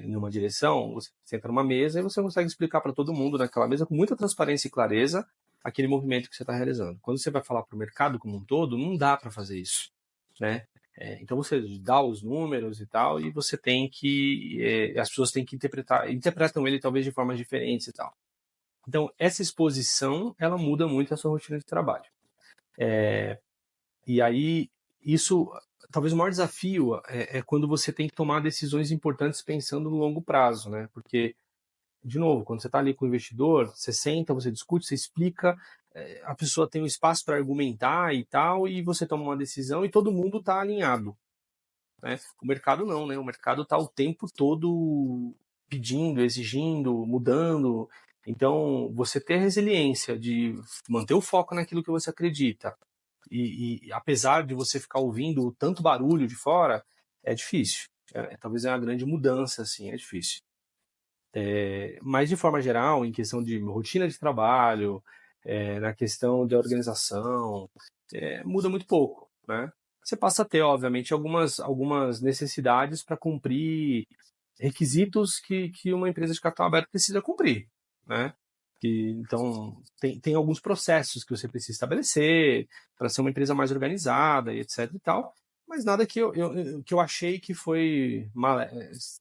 numa direção, você senta numa mesa e você consegue explicar para todo mundo naquela mesa com muita transparência e clareza aquele movimento que você está realizando. Quando você vai falar para o mercado como um todo, não dá para fazer isso, né? Então você dá os números e tal, e você tem que as pessoas têm que interpretam ele talvez de formas diferentes e tal. Então essa exposição ela muda muito a sua rotina de trabalho. E aí isso talvez o maior desafio é quando você tem que tomar decisões importantes pensando no longo prazo, né? Porque de novo, quando você está ali com o investidor, você senta, você discute, você explica, a pessoa tem um espaço para argumentar e tal, e você toma uma decisão e todo mundo está alinhado, né? O mercado não, né? O mercado está o tempo todo pedindo, exigindo, mudando. Então, você ter resiliência de manter o foco naquilo que você acredita, e apesar de você ficar ouvindo tanto barulho de fora, é difícil. Talvez é uma grande mudança, assim, é difícil. Mas de forma geral, em questão de rotina de trabalho, na questão de organização, muda muito pouco, né? Você passa a ter, obviamente, algumas necessidades para cumprir requisitos que uma empresa de capital aberto precisa cumprir, né? Então, tem alguns processos que você precisa estabelecer para ser uma empresa mais organizada e etc e tal, mas nada que eu achei que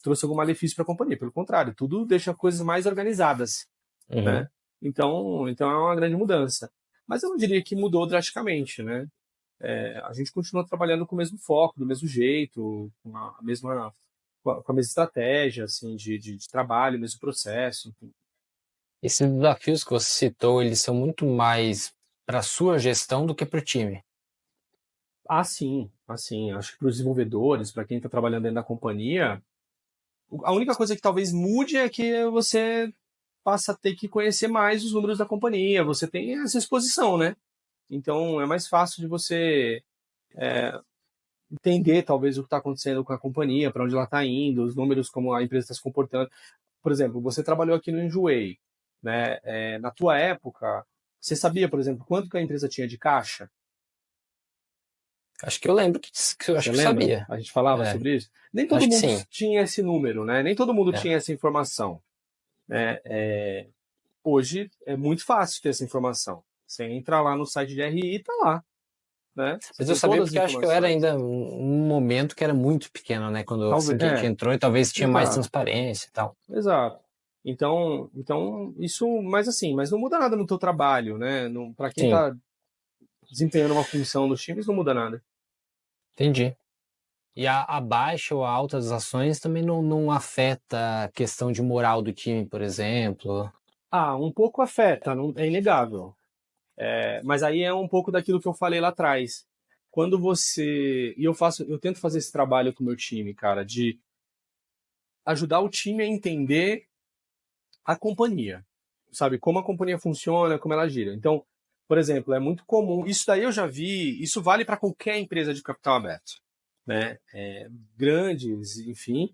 trouxe algum malefício para a companhia. Pelo contrário, tudo deixa coisas mais organizadas,
Uhum.
né? Então é uma grande mudança. Mas eu não diria que mudou drasticamente, né? A gente continua trabalhando com o mesmo foco, do mesmo jeito, com a mesma estratégia, assim, de trabalho, mesmo processo, enfim.
Esses desafios que você citou, eles são muito mais para a sua gestão do que para o time.
Sim, assim, acho que para os desenvolvedores, para quem está trabalhando dentro da companhia, a única coisa que talvez mude é que você passa a ter que conhecer mais os números da companhia, você tem essa exposição, né? Então é mais fácil de você entender talvez o que está acontecendo com a companhia, para onde ela está indo, os números, como a empresa está se comportando. Por exemplo, você trabalhou aqui no Enjoei. né? Na tua época, você sabia, por exemplo, quanto que a empresa tinha de caixa?
Acho que eu lembro que eu
Você
acho que eu
lembra?
sabia.
A gente falava
É,
sobre isso? Nem todo
acho que
mundo
sim.
tinha esse número, né? Nem todo mundo
É.
tinha essa informação, né? Hoje é muito fácil ter essa informação. Você entra lá no site de RI e tá lá, né? Você
Mas eu
tem
sabia
todas as
porque eu acho que eu era
informações.
ainda um momento que era muito pequeno, né? Quando assim
Talvez,
que a gente entrou e talvez tinha mais
exato,
transparência e tal.
exato. Então isso, mas não muda nada no teu trabalho, né? Para quem
Sim,
está desempenhando uma função dos times, não muda nada.
entendi. E a baixa ou a alta das ações também não afeta a questão de moral do time, por exemplo.
Ah, um pouco afeta, é inegável. Mas aí é um pouco daquilo que eu falei lá atrás. Quando você. Eu tento fazer esse trabalho com o meu time, cara, de ajudar o time a entender a companhia. Sabe? Como a companhia funciona, como ela gira. Então, por exemplo, é muito comum. Isso daí eu já vi, isso vale para qualquer empresa de capital aberto, né? Grandes, enfim.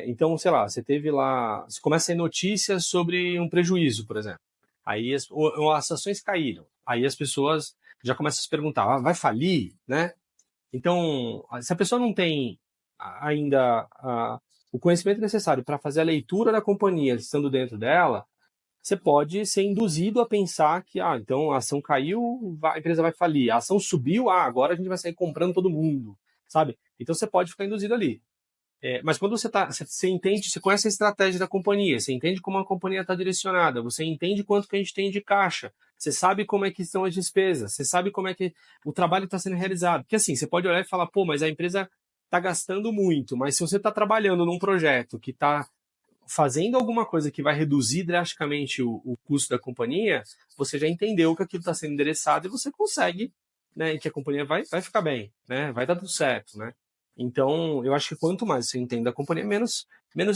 Então, sei lá, você teve lá. Você começa a ter notícias sobre um prejuízo, por exemplo. Aí ou as ações caíram. Aí as pessoas já começam a se perguntar: vai falir, né? Então, se a pessoa não tem ainda o conhecimento necessário para fazer a leitura da companhia estando dentro dela, você pode ser induzido a pensar que, então a ação caiu, a empresa vai falir. A ação subiu, agora a gente vai sair comprando todo mundo, sabe? Então você pode ficar induzido ali. Mas quando você entende, você conhece a estratégia da companhia, você entende como a companhia está direcionada, você entende quanto que a gente tem de caixa, você sabe como é que estão as despesas, você sabe como é que o trabalho está sendo realizado. Porque assim, você pode olhar e falar, pô, mas a empresa está gastando muito, mas se você está trabalhando num projeto que está fazendo alguma coisa que vai reduzir drasticamente o custo da companhia, você já entendeu que aquilo está sendo endereçado e você consegue, né, e que a companhia vai ficar bem, né, vai dar tudo certo, né. Então, eu acho que quanto mais você entende da companhia, menos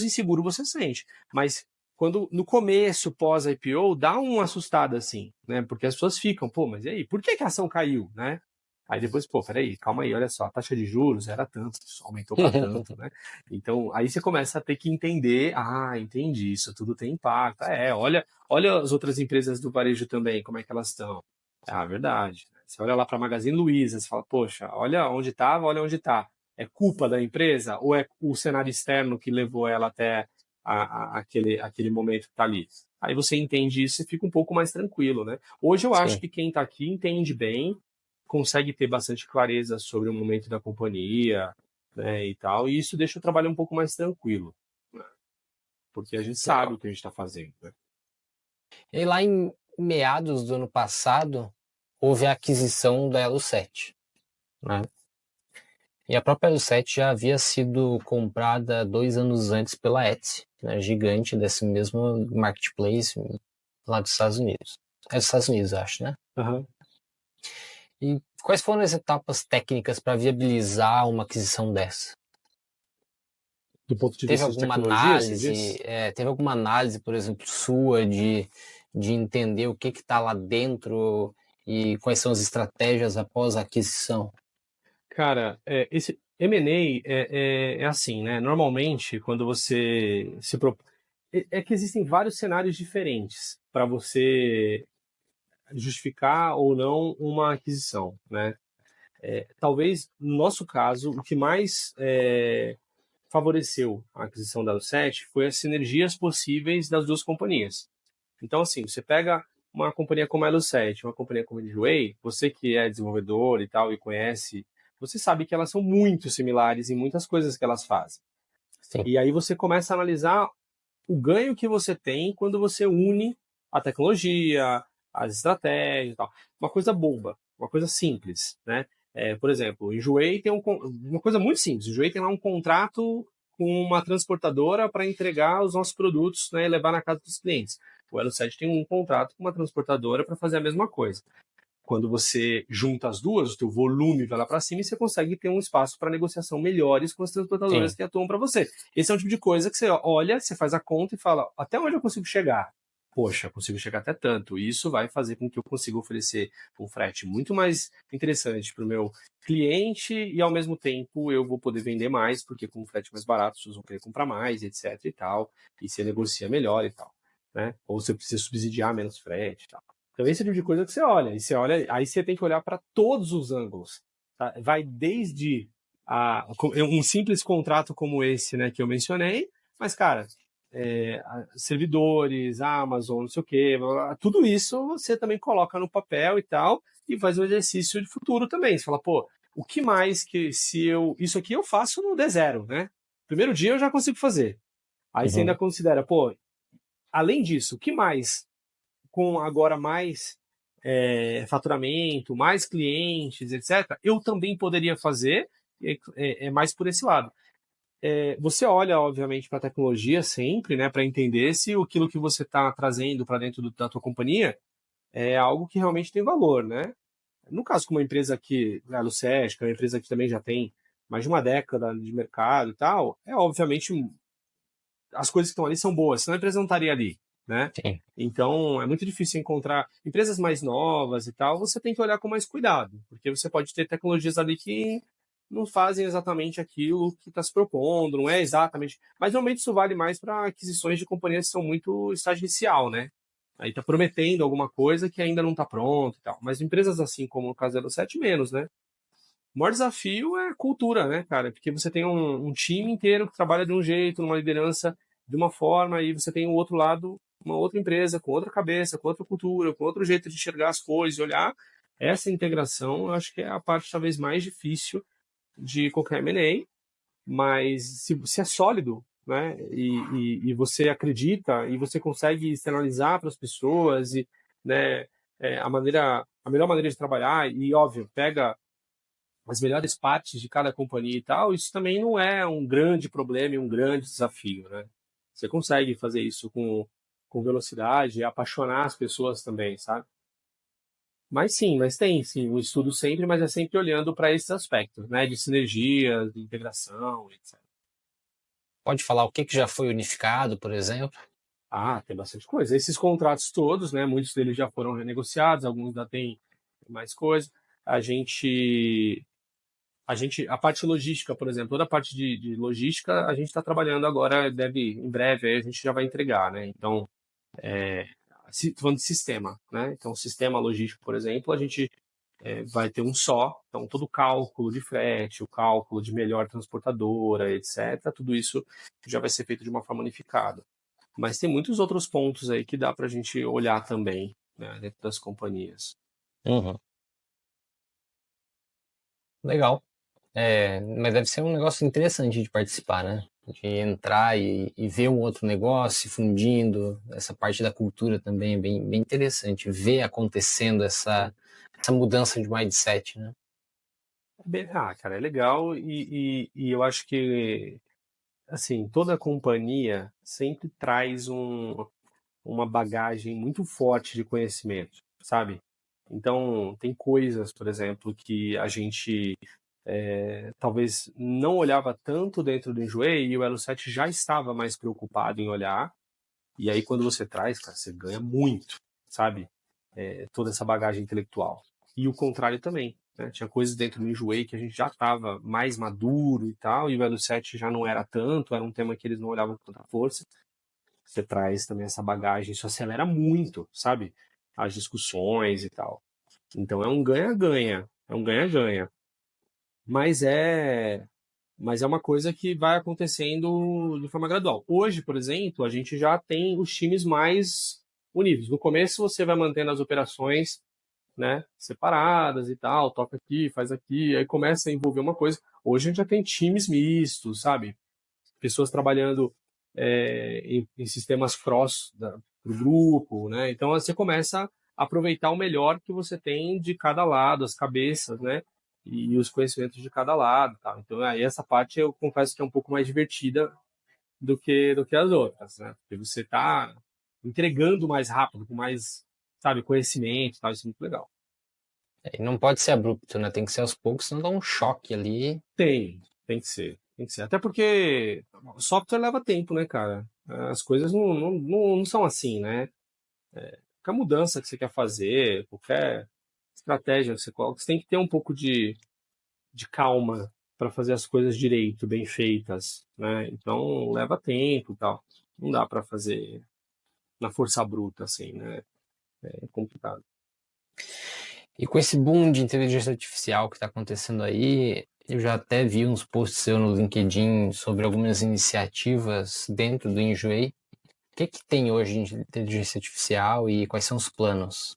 inseguro você sente. Mas quando no começo, pós IPO, dá uma assustada assim, né? Porque as pessoas ficam, pô, mas e aí, por que a ação caiu, né? Aí depois, pô, peraí, calma aí, olha só, a taxa de juros era tanto, aumentou para tanto, né? Então, aí você começa a ter que entender, entendi, isso tudo tem impacto. Olha as outras empresas do varejo também, como é que elas estão. Verdade. Você olha lá para a Magazine Luiza, você fala, poxa, olha onde estava, olha onde está. É culpa da empresa ou é o cenário externo que levou ela até aquele momento que está ali? Aí você entende isso e fica um pouco mais tranquilo, né? Hoje eu acho
Sim.
que quem está aqui entende bem, consegue ter bastante clareza sobre o momento da companhia, né, e tal, e isso deixa o trabalho um pouco mais tranquilo, né, porque a gente sabe
Legal.
o que a gente está fazendo, né?
E lá em meados do ano passado, houve a aquisição da Elo7, né? E a própria Elo7 já havia sido comprada 2 anos antes pela Etsy, né? Gigante desse mesmo marketplace lá dos Estados Unidos. É dos Estados Unidos, acho, né?
Uhum.
E quais foram as etapas técnicas para viabilizar uma aquisição dessa?
Do ponto de
Teve
vista de
alguma
tecnologia, você
análise,
diz?
teve alguma análise, por exemplo, sua de entender o que está lá dentro e quais são as estratégias após a aquisição?
Cara, esse M&A é assim, né? Normalmente, quando você se propõe. É que existem vários cenários diferentes para você justificar ou não uma aquisição, né? Talvez, no nosso caso, o que mais favoreceu a aquisição da Lucet foi as sinergias possíveis das duas companhias. Então, assim, você pega uma companhia como a Lucet, uma companhia como a Enjoei, você que é desenvolvedor e tal e conhece, você sabe que elas são muito similares em muitas coisas que elas fazem.
Sim,
E aí você começa a analisar o ganho que você tem quando você une a tecnologia, as estratégias e tal. Uma coisa boba, uma coisa simples, né? Por exemplo, o Enjoei tem uma coisa muito simples. O Enjoei tem lá um contrato com uma transportadora para entregar os nossos produtos, né, e levar na casa dos clientes. O Elo7 tem um contrato com uma transportadora para fazer a mesma coisa. Quando você junta as duas, o teu volume vai lá para cima e você consegue ter um espaço para negociação melhores com as transportadoras
sim.
que atuam para você. Esse é um tipo de coisa que você olha, você faz a conta e fala, até onde eu consigo chegar? Poxa, eu consigo chegar até tanto. E isso vai fazer com que eu consiga oferecer um frete muito mais interessante para o meu cliente e, ao mesmo tempo, eu vou poder vender mais, porque com um frete mais barato, as pessoas vão querer comprar mais, etc e tal, e você negocia melhor e tal. né? Ou você precisa subsidiar menos frete e tal. Então, esse tipo de coisa que você olha. E você olha, aí você tem que olhar para todos os ângulos. Tá? Vai desde um simples contrato como esse, né, que eu mencionei, mas, cara, servidores, Amazon, não sei o quê, tudo isso você também coloca no papel e tal, e faz um exercício de futuro também. Você fala, pô, o que mais que se eu. Isso aqui eu faço no D0, né? Primeiro dia eu já consigo fazer. Aí você ainda
Uhum.
considera, pô, além disso, o que mais, com agora mais faturamento, mais clientes, etc., eu também poderia fazer, mais por esse lado. Você olha, obviamente, para a tecnologia sempre, né, para entender se aquilo que você está trazendo para dentro da tua companhia é algo que realmente tem valor, né? No caso, como uma empresa que, a Lucesc, que é uma empresa que também já tem mais de uma década de mercado e tal, obviamente as coisas que estão ali são boas, senão a empresa não estaria ali, né?
Sim.
Então, é muito difícil encontrar empresas mais novas e tal, você tem que olhar com mais cuidado, porque você pode ter tecnologias ali que não fazem exatamente aquilo que está se propondo, não é exatamente. Mas normalmente isso vale mais para aquisições de companhias que são muito estágio inicial, né? Aí está prometendo alguma coisa que ainda não está pronto e tal. Mas empresas assim como o caso da 7 menos, né? O maior desafio é cultura, né, cara? Porque você tem um time inteiro que trabalha de um jeito, numa liderança de uma forma, e você tem o outro lado, uma outra empresa, com outra cabeça, com outra cultura, com outro jeito de enxergar as coisas e olhar. Essa integração, eu acho que é a parte talvez mais difícil de qualquer M&A, mas se é sólido, né, e você acredita, e você consegue externalizar para as pessoas, e, né, a melhor maneira de trabalhar, e óbvio, pega as melhores partes de cada companhia e tal, isso também não é um grande problema e um grande desafio, né? Você consegue fazer isso com velocidade e apaixonar as pessoas também, sabe? Mas sim, mas tem sim um estudo sempre, mas é sempre olhando para esses aspectos, né? De sinergia, de integração, etc.
Pode falar o que que já foi unificado, por exemplo?
Ah, tem bastante coisa. Esses contratos todos, né? Muitos deles já foram renegociados, alguns ainda tem mais coisa. A gente a parte logística, por exemplo, toda a parte de logística, a gente está trabalhando agora, em breve, aí a gente já vai entregar, né? Então, falando de sistema, né? Então, o sistema logístico, por exemplo, a gente vai ter um só, então todo o cálculo de frete, o cálculo de melhor transportadora, etc., tudo isso já vai ser feito de uma forma unificada. Mas tem muitos outros pontos aí que dá para a gente olhar também, né, dentro das companhias.
Uhum. Legal. Mas deve ser um negócio interessante de participar, né? De entrar e ver um outro negócio se fundindo. Essa parte da cultura também é bem interessante. Ver acontecendo essa mudança de mindset, né?
Cara, é legal e eu acho que assim, toda companhia sempre traz uma bagagem muito forte de conhecimento, sabe? Então, tem coisas, por exemplo, que a gente talvez não olhava tanto dentro do Enjoei e o Elo 7 já estava mais preocupado em olhar. E aí, quando você traz, cara, você ganha muito, sabe? Toda essa bagagem intelectual. E o contrário também. Né? Tinha coisas dentro do Enjoei que a gente já estava mais maduro e tal, e o Elo 7 já não era tanto, era um tema que eles não olhavam com tanta força. Você traz também essa bagagem, isso acelera muito, sabe? As discussões e tal. Então é um ganha-ganha, é um ganha-ganha. Mas é, mas é uma coisa que vai acontecendo de forma gradual. Hoje, por exemplo, a gente já tem os times mais unidos. No começo você vai mantendo as operações, né, separadas e tal, toca aqui, faz aqui, aí começa a envolver uma coisa. Hoje a gente já tem times mistos, sabe? Pessoas trabalhando em sistemas cross do grupo, né? Então você começa a aproveitar o melhor que você tem de cada lado, as cabeças, né? E os conhecimentos de cada lado, tá? Então aí essa parte eu confesso que é um pouco mais divertida do que as outras, né? Porque você está entregando mais rápido, com mais, sabe, conhecimento, e tal, isso é muito legal.
E não pode ser abrupto, né? Tem que ser aos poucos, senão dá um choque ali.
Tem que ser, tem que ser. Até porque software leva tempo, né, cara? As coisas não são assim, né? Qualquer mudança que você quer fazer, qualquer estratégia que você coloca, você tem que ter um pouco de calma para fazer as coisas direito, bem feitas, né? Então leva tempo e tal. Não dá para fazer na força bruta, assim, né? É complicado.
E com esse boom de inteligência artificial que está acontecendo aí, eu já até vi uns posts seu no LinkedIn sobre algumas iniciativas dentro do Enjoei. O que tem hoje de inteligência artificial e quais são os planos?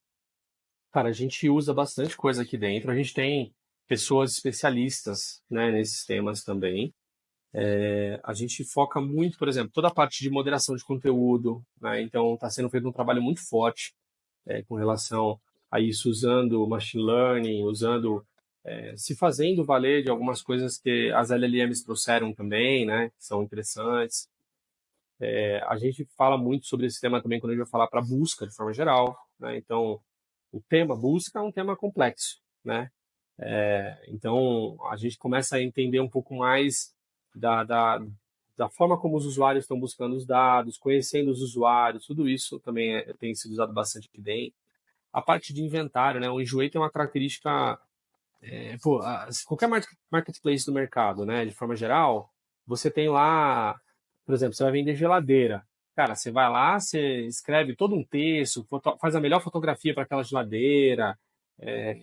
Cara, a gente usa bastante coisa aqui dentro. A gente tem pessoas especialistas, né, nesses temas também. A gente foca muito, por exemplo, toda a parte de moderação de conteúdo, né? Então, está sendo feito um trabalho muito forte com relação a isso, usando machine learning, se fazendo valer de algumas coisas que as LLMs trouxeram também, né? Que são interessantes. A gente fala muito sobre esse tema também quando a gente vai falar para busca, de forma geral, né? Então, o tema busca é um tema complexo, né? Então, a gente começa a entender um pouco mais da, da, da forma como os usuários estão buscando os dados, conhecendo os usuários, tudo isso também tem sido usado bastante aqui dentro. A parte de inventário, né? O Enjoei tem uma característica, qualquer marketplace do mercado, né? De forma geral, você tem lá, por exemplo, você vai vender geladeira. Cara, você vai lá, você escreve todo um texto, faz a melhor fotografia para aquela geladeira,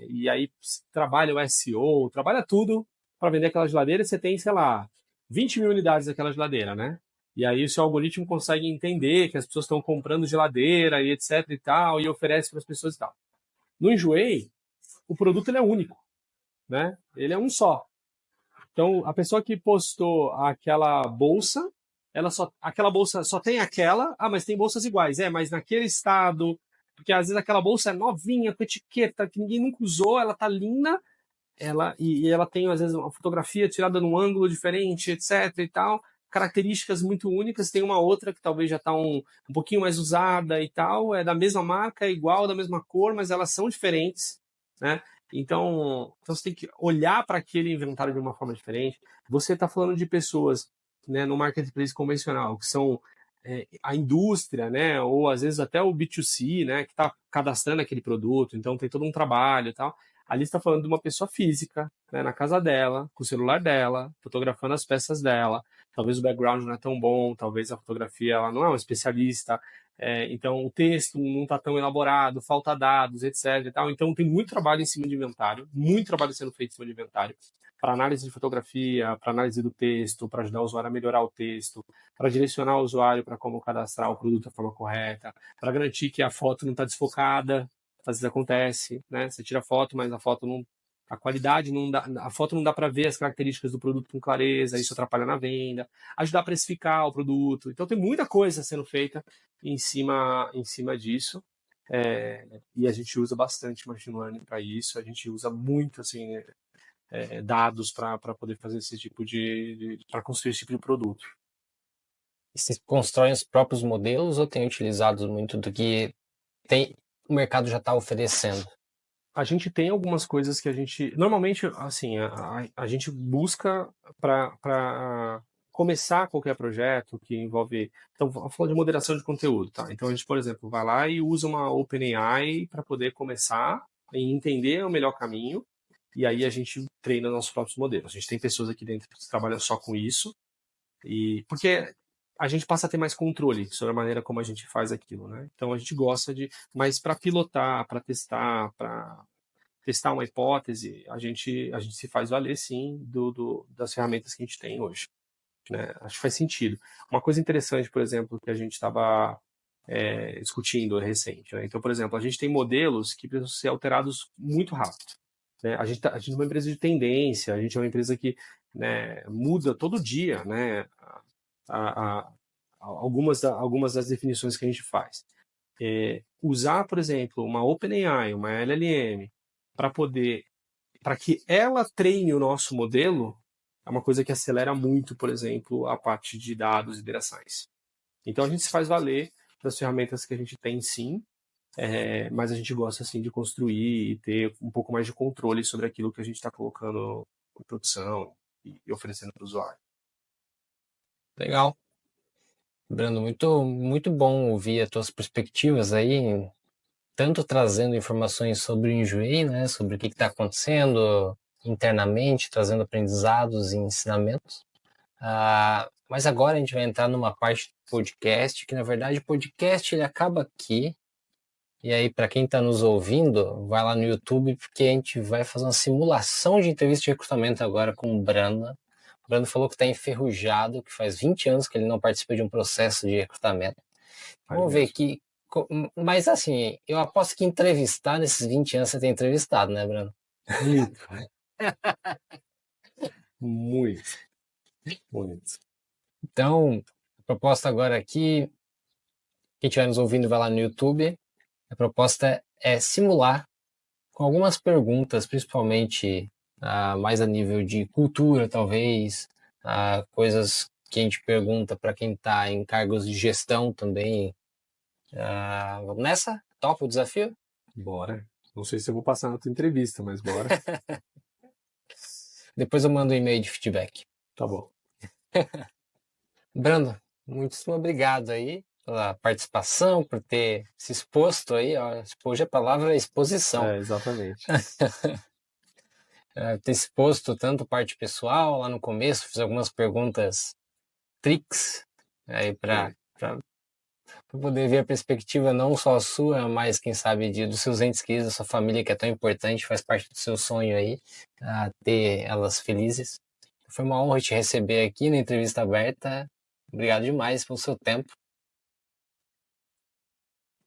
e aí trabalha o SEO, trabalha tudo para vender aquela geladeira. E você tem, sei lá, 20 mil unidades daquela geladeira, né? E aí o seu algoritmo consegue entender que as pessoas estão comprando geladeira e etc e tal, e oferece para as pessoas e tal. No Enjoei, o produto ele é único, né? Ele é um só. Então, a pessoa que postou aquela bolsa, aquela bolsa só tem aquela, mas tem bolsas iguais, mas naquele estado, porque às vezes aquela bolsa é novinha, com etiqueta, que ninguém nunca usou, ela tá linda, e ela tem às vezes uma fotografia tirada num ângulo diferente, etc e tal, características muito únicas. Tem uma outra que talvez já está um pouquinho mais usada e tal, é da mesma marca, é igual, da mesma cor, mas elas são diferentes, né? Então você tem que olhar para aquele inventário de uma forma diferente. Você está falando de pessoas, né, no marketplace convencional, que são a indústria, né, ou às vezes até o B2C, né, que está cadastrando aquele produto, então tem todo um trabalho e tal. Ali está falando de uma pessoa física, né, na casa dela, com o celular dela, fotografando as peças dela. Talvez o background não é tão bom, talvez a fotografia ela não é uma especialista, então o texto não está tão elaborado, falta dados, etc. E tal. Então tem muito trabalho em cima de inventário, muito trabalho sendo feito em cima de inventário, para análise de fotografia, para análise do texto, para ajudar o usuário a melhorar o texto, para direcionar o usuário para como cadastrar o produto da forma correta, para garantir que a foto não está desfocada. Às vezes acontece, né? Você tira a foto, mas a qualidade não dá, a foto não dá para ver as características do produto com clareza, isso atrapalha na venda, ajudar a precificar o produto. Então tem muita coisa sendo feita em cima disso. E a gente usa bastante machine learning para isso, a gente usa muito assim, dados para poder fazer esse tipo para construir esse tipo de produto.
E vocês constroem os próprios modelos ou têm utilizado muito do que o mercado já está oferecendo?
A gente tem algumas coisas que a gente. Normalmente, assim, a gente busca para começar qualquer projeto que envolve. Então, vou falar de moderação de conteúdo, tá? Então, a gente, por exemplo, vai lá e usa uma OpenAI para poder começar e entender o melhor caminho. E aí a gente treina nossos próprios modelos. A gente tem pessoas aqui dentro que trabalham só com isso. Porque a gente passa a ter mais controle sobre a maneira como a gente faz aquilo, né? Então a gente gosta de, mas para pilotar, para testar uma hipótese, a gente se faz valer sim das ferramentas que a gente tem hoje, né? Acho que faz sentido. Uma coisa interessante, por exemplo, que a gente estava discutindo recente, né? Então, por exemplo, a gente tem modelos que precisam ser alterados muito rápido, né? A gente é uma empresa de tendência, a gente é uma empresa que, né, muda todo dia, né? Algumas das definições que a gente faz. Usar, por exemplo, uma OpenAI, uma LLM, para que ela treine o nosso modelo, é uma coisa que acelera muito, por exemplo, a parte de dados e operações. Então a gente se faz valer das ferramentas que a gente tem, sim, mas a gente gosta assim de construir e ter um pouco mais de controle sobre aquilo que a gente está colocando em produção e oferecendo para o usuário.
Legal. Brando, muito bom ouvir as tuas perspectivas aí, tanto trazendo informações sobre o Enjoei, né, sobre o que está acontecendo internamente, trazendo aprendizados e ensinamentos. Mas agora a gente vai entrar numa parte podcast, que na verdade o podcast ele acaba aqui. E aí, para quem está nos ouvindo, vai lá no YouTube, porque a gente vai fazer uma simulação de entrevista de recrutamento agora com o Brando. O Brando falou que está enferrujado, que faz 20 anos que ele não participa de um processo de recrutamento. Vamos ver aqui. Mas assim, eu aposto que entrevistar nesses 20 anos você tem entrevistado, né, Brando?
Muito. Muito. Muito.
Então, a proposta agora aqui, quem estiver nos ouvindo vai lá no YouTube. A proposta é simular com algumas perguntas, principalmente mais a nível de cultura, talvez, coisas que a gente pergunta para quem está em cargos de gestão também. Vamos nessa? Topa o desafio?
Bora. Não sei se eu vou passar na tua entrevista, mas bora.
Depois eu mando um e-mail de feedback.
Tá bom.
Brando, muitíssimo obrigado aí pela participação, por ter se exposto aí. Ó, hoje a palavra é exposição.
Exatamente.
Ter se exposto tanto parte pessoal lá no começo, fiz algumas perguntas tricks aí para poder ver a perspectiva não só a sua, mas quem sabe dos seus entes queridos, da sua família que é tão importante, faz parte do seu sonho aí, ter elas felizes. Foi uma honra te receber aqui na entrevista aberta. Obrigado demais pelo seu tempo.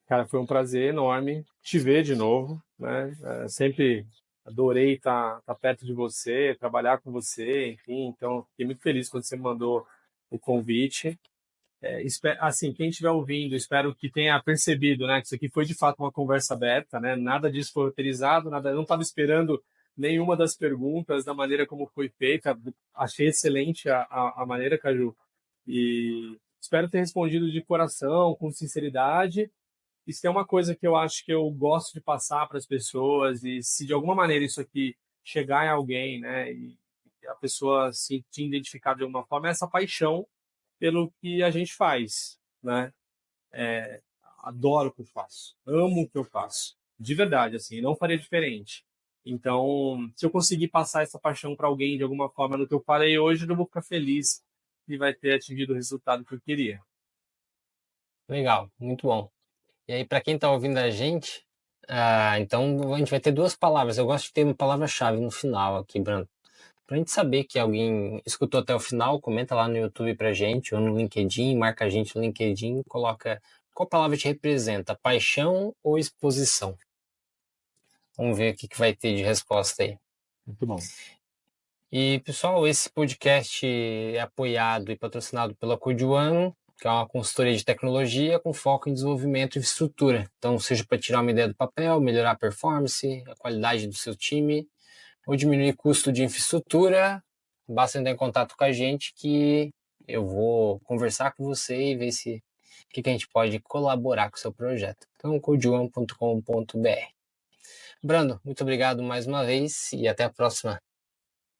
Cara, foi um prazer enorme te ver de novo, né? Sempre adorei estar perto de você, trabalhar com você, enfim. Então, fiquei muito feliz quando você me mandou o convite. Assim, quem estiver ouvindo, espero que tenha percebido, né, que isso aqui foi de fato uma conversa aberta, né? Nada disso foi roteirizado, nada. Eu não estava esperando nenhuma das perguntas da maneira como foi feita. Achei excelente a maneira, Caju, e espero ter respondido de coração, com sinceridade. Isso é uma coisa que eu acho que eu gosto de passar para as pessoas, e se de alguma maneira isso aqui chegar em alguém, né, e a pessoa se sentir identificada de alguma forma, é essa paixão pelo que a gente faz, né? Adoro o que eu faço, amo o que eu faço, de verdade, assim, não faria diferente. Então, se eu conseguir passar essa paixão para alguém de alguma forma no que eu falei hoje, eu vou ficar feliz e vai ter atingido o resultado que eu queria.
Legal, muito bom. E aí, para quem está ouvindo a gente, então a gente vai ter duas palavras. Eu gosto de ter uma palavra-chave no final aqui, Brando. Para a gente saber que alguém escutou até o final, comenta lá no YouTube pra gente ou no LinkedIn, marca a gente no LinkedIn, coloca qual palavra te representa, paixão ou exposição. Vamos ver o que vai ter de resposta aí.
Muito bom.
E, pessoal, esse podcast é apoiado e patrocinado pela Code One, que é uma consultoria de tecnologia com foco em desenvolvimento e infraestrutura. Então, seja para tirar uma ideia do papel, melhorar a performance, a qualidade do seu time, ou diminuir custo de infraestrutura, basta entrar em contato com a gente que eu vou conversar com você e ver o que a gente pode colaborar com o seu projeto. Então, codeone.com.br. Brando, muito obrigado mais uma vez e até a próxima.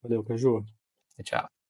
Valeu, Caju.
Tchau.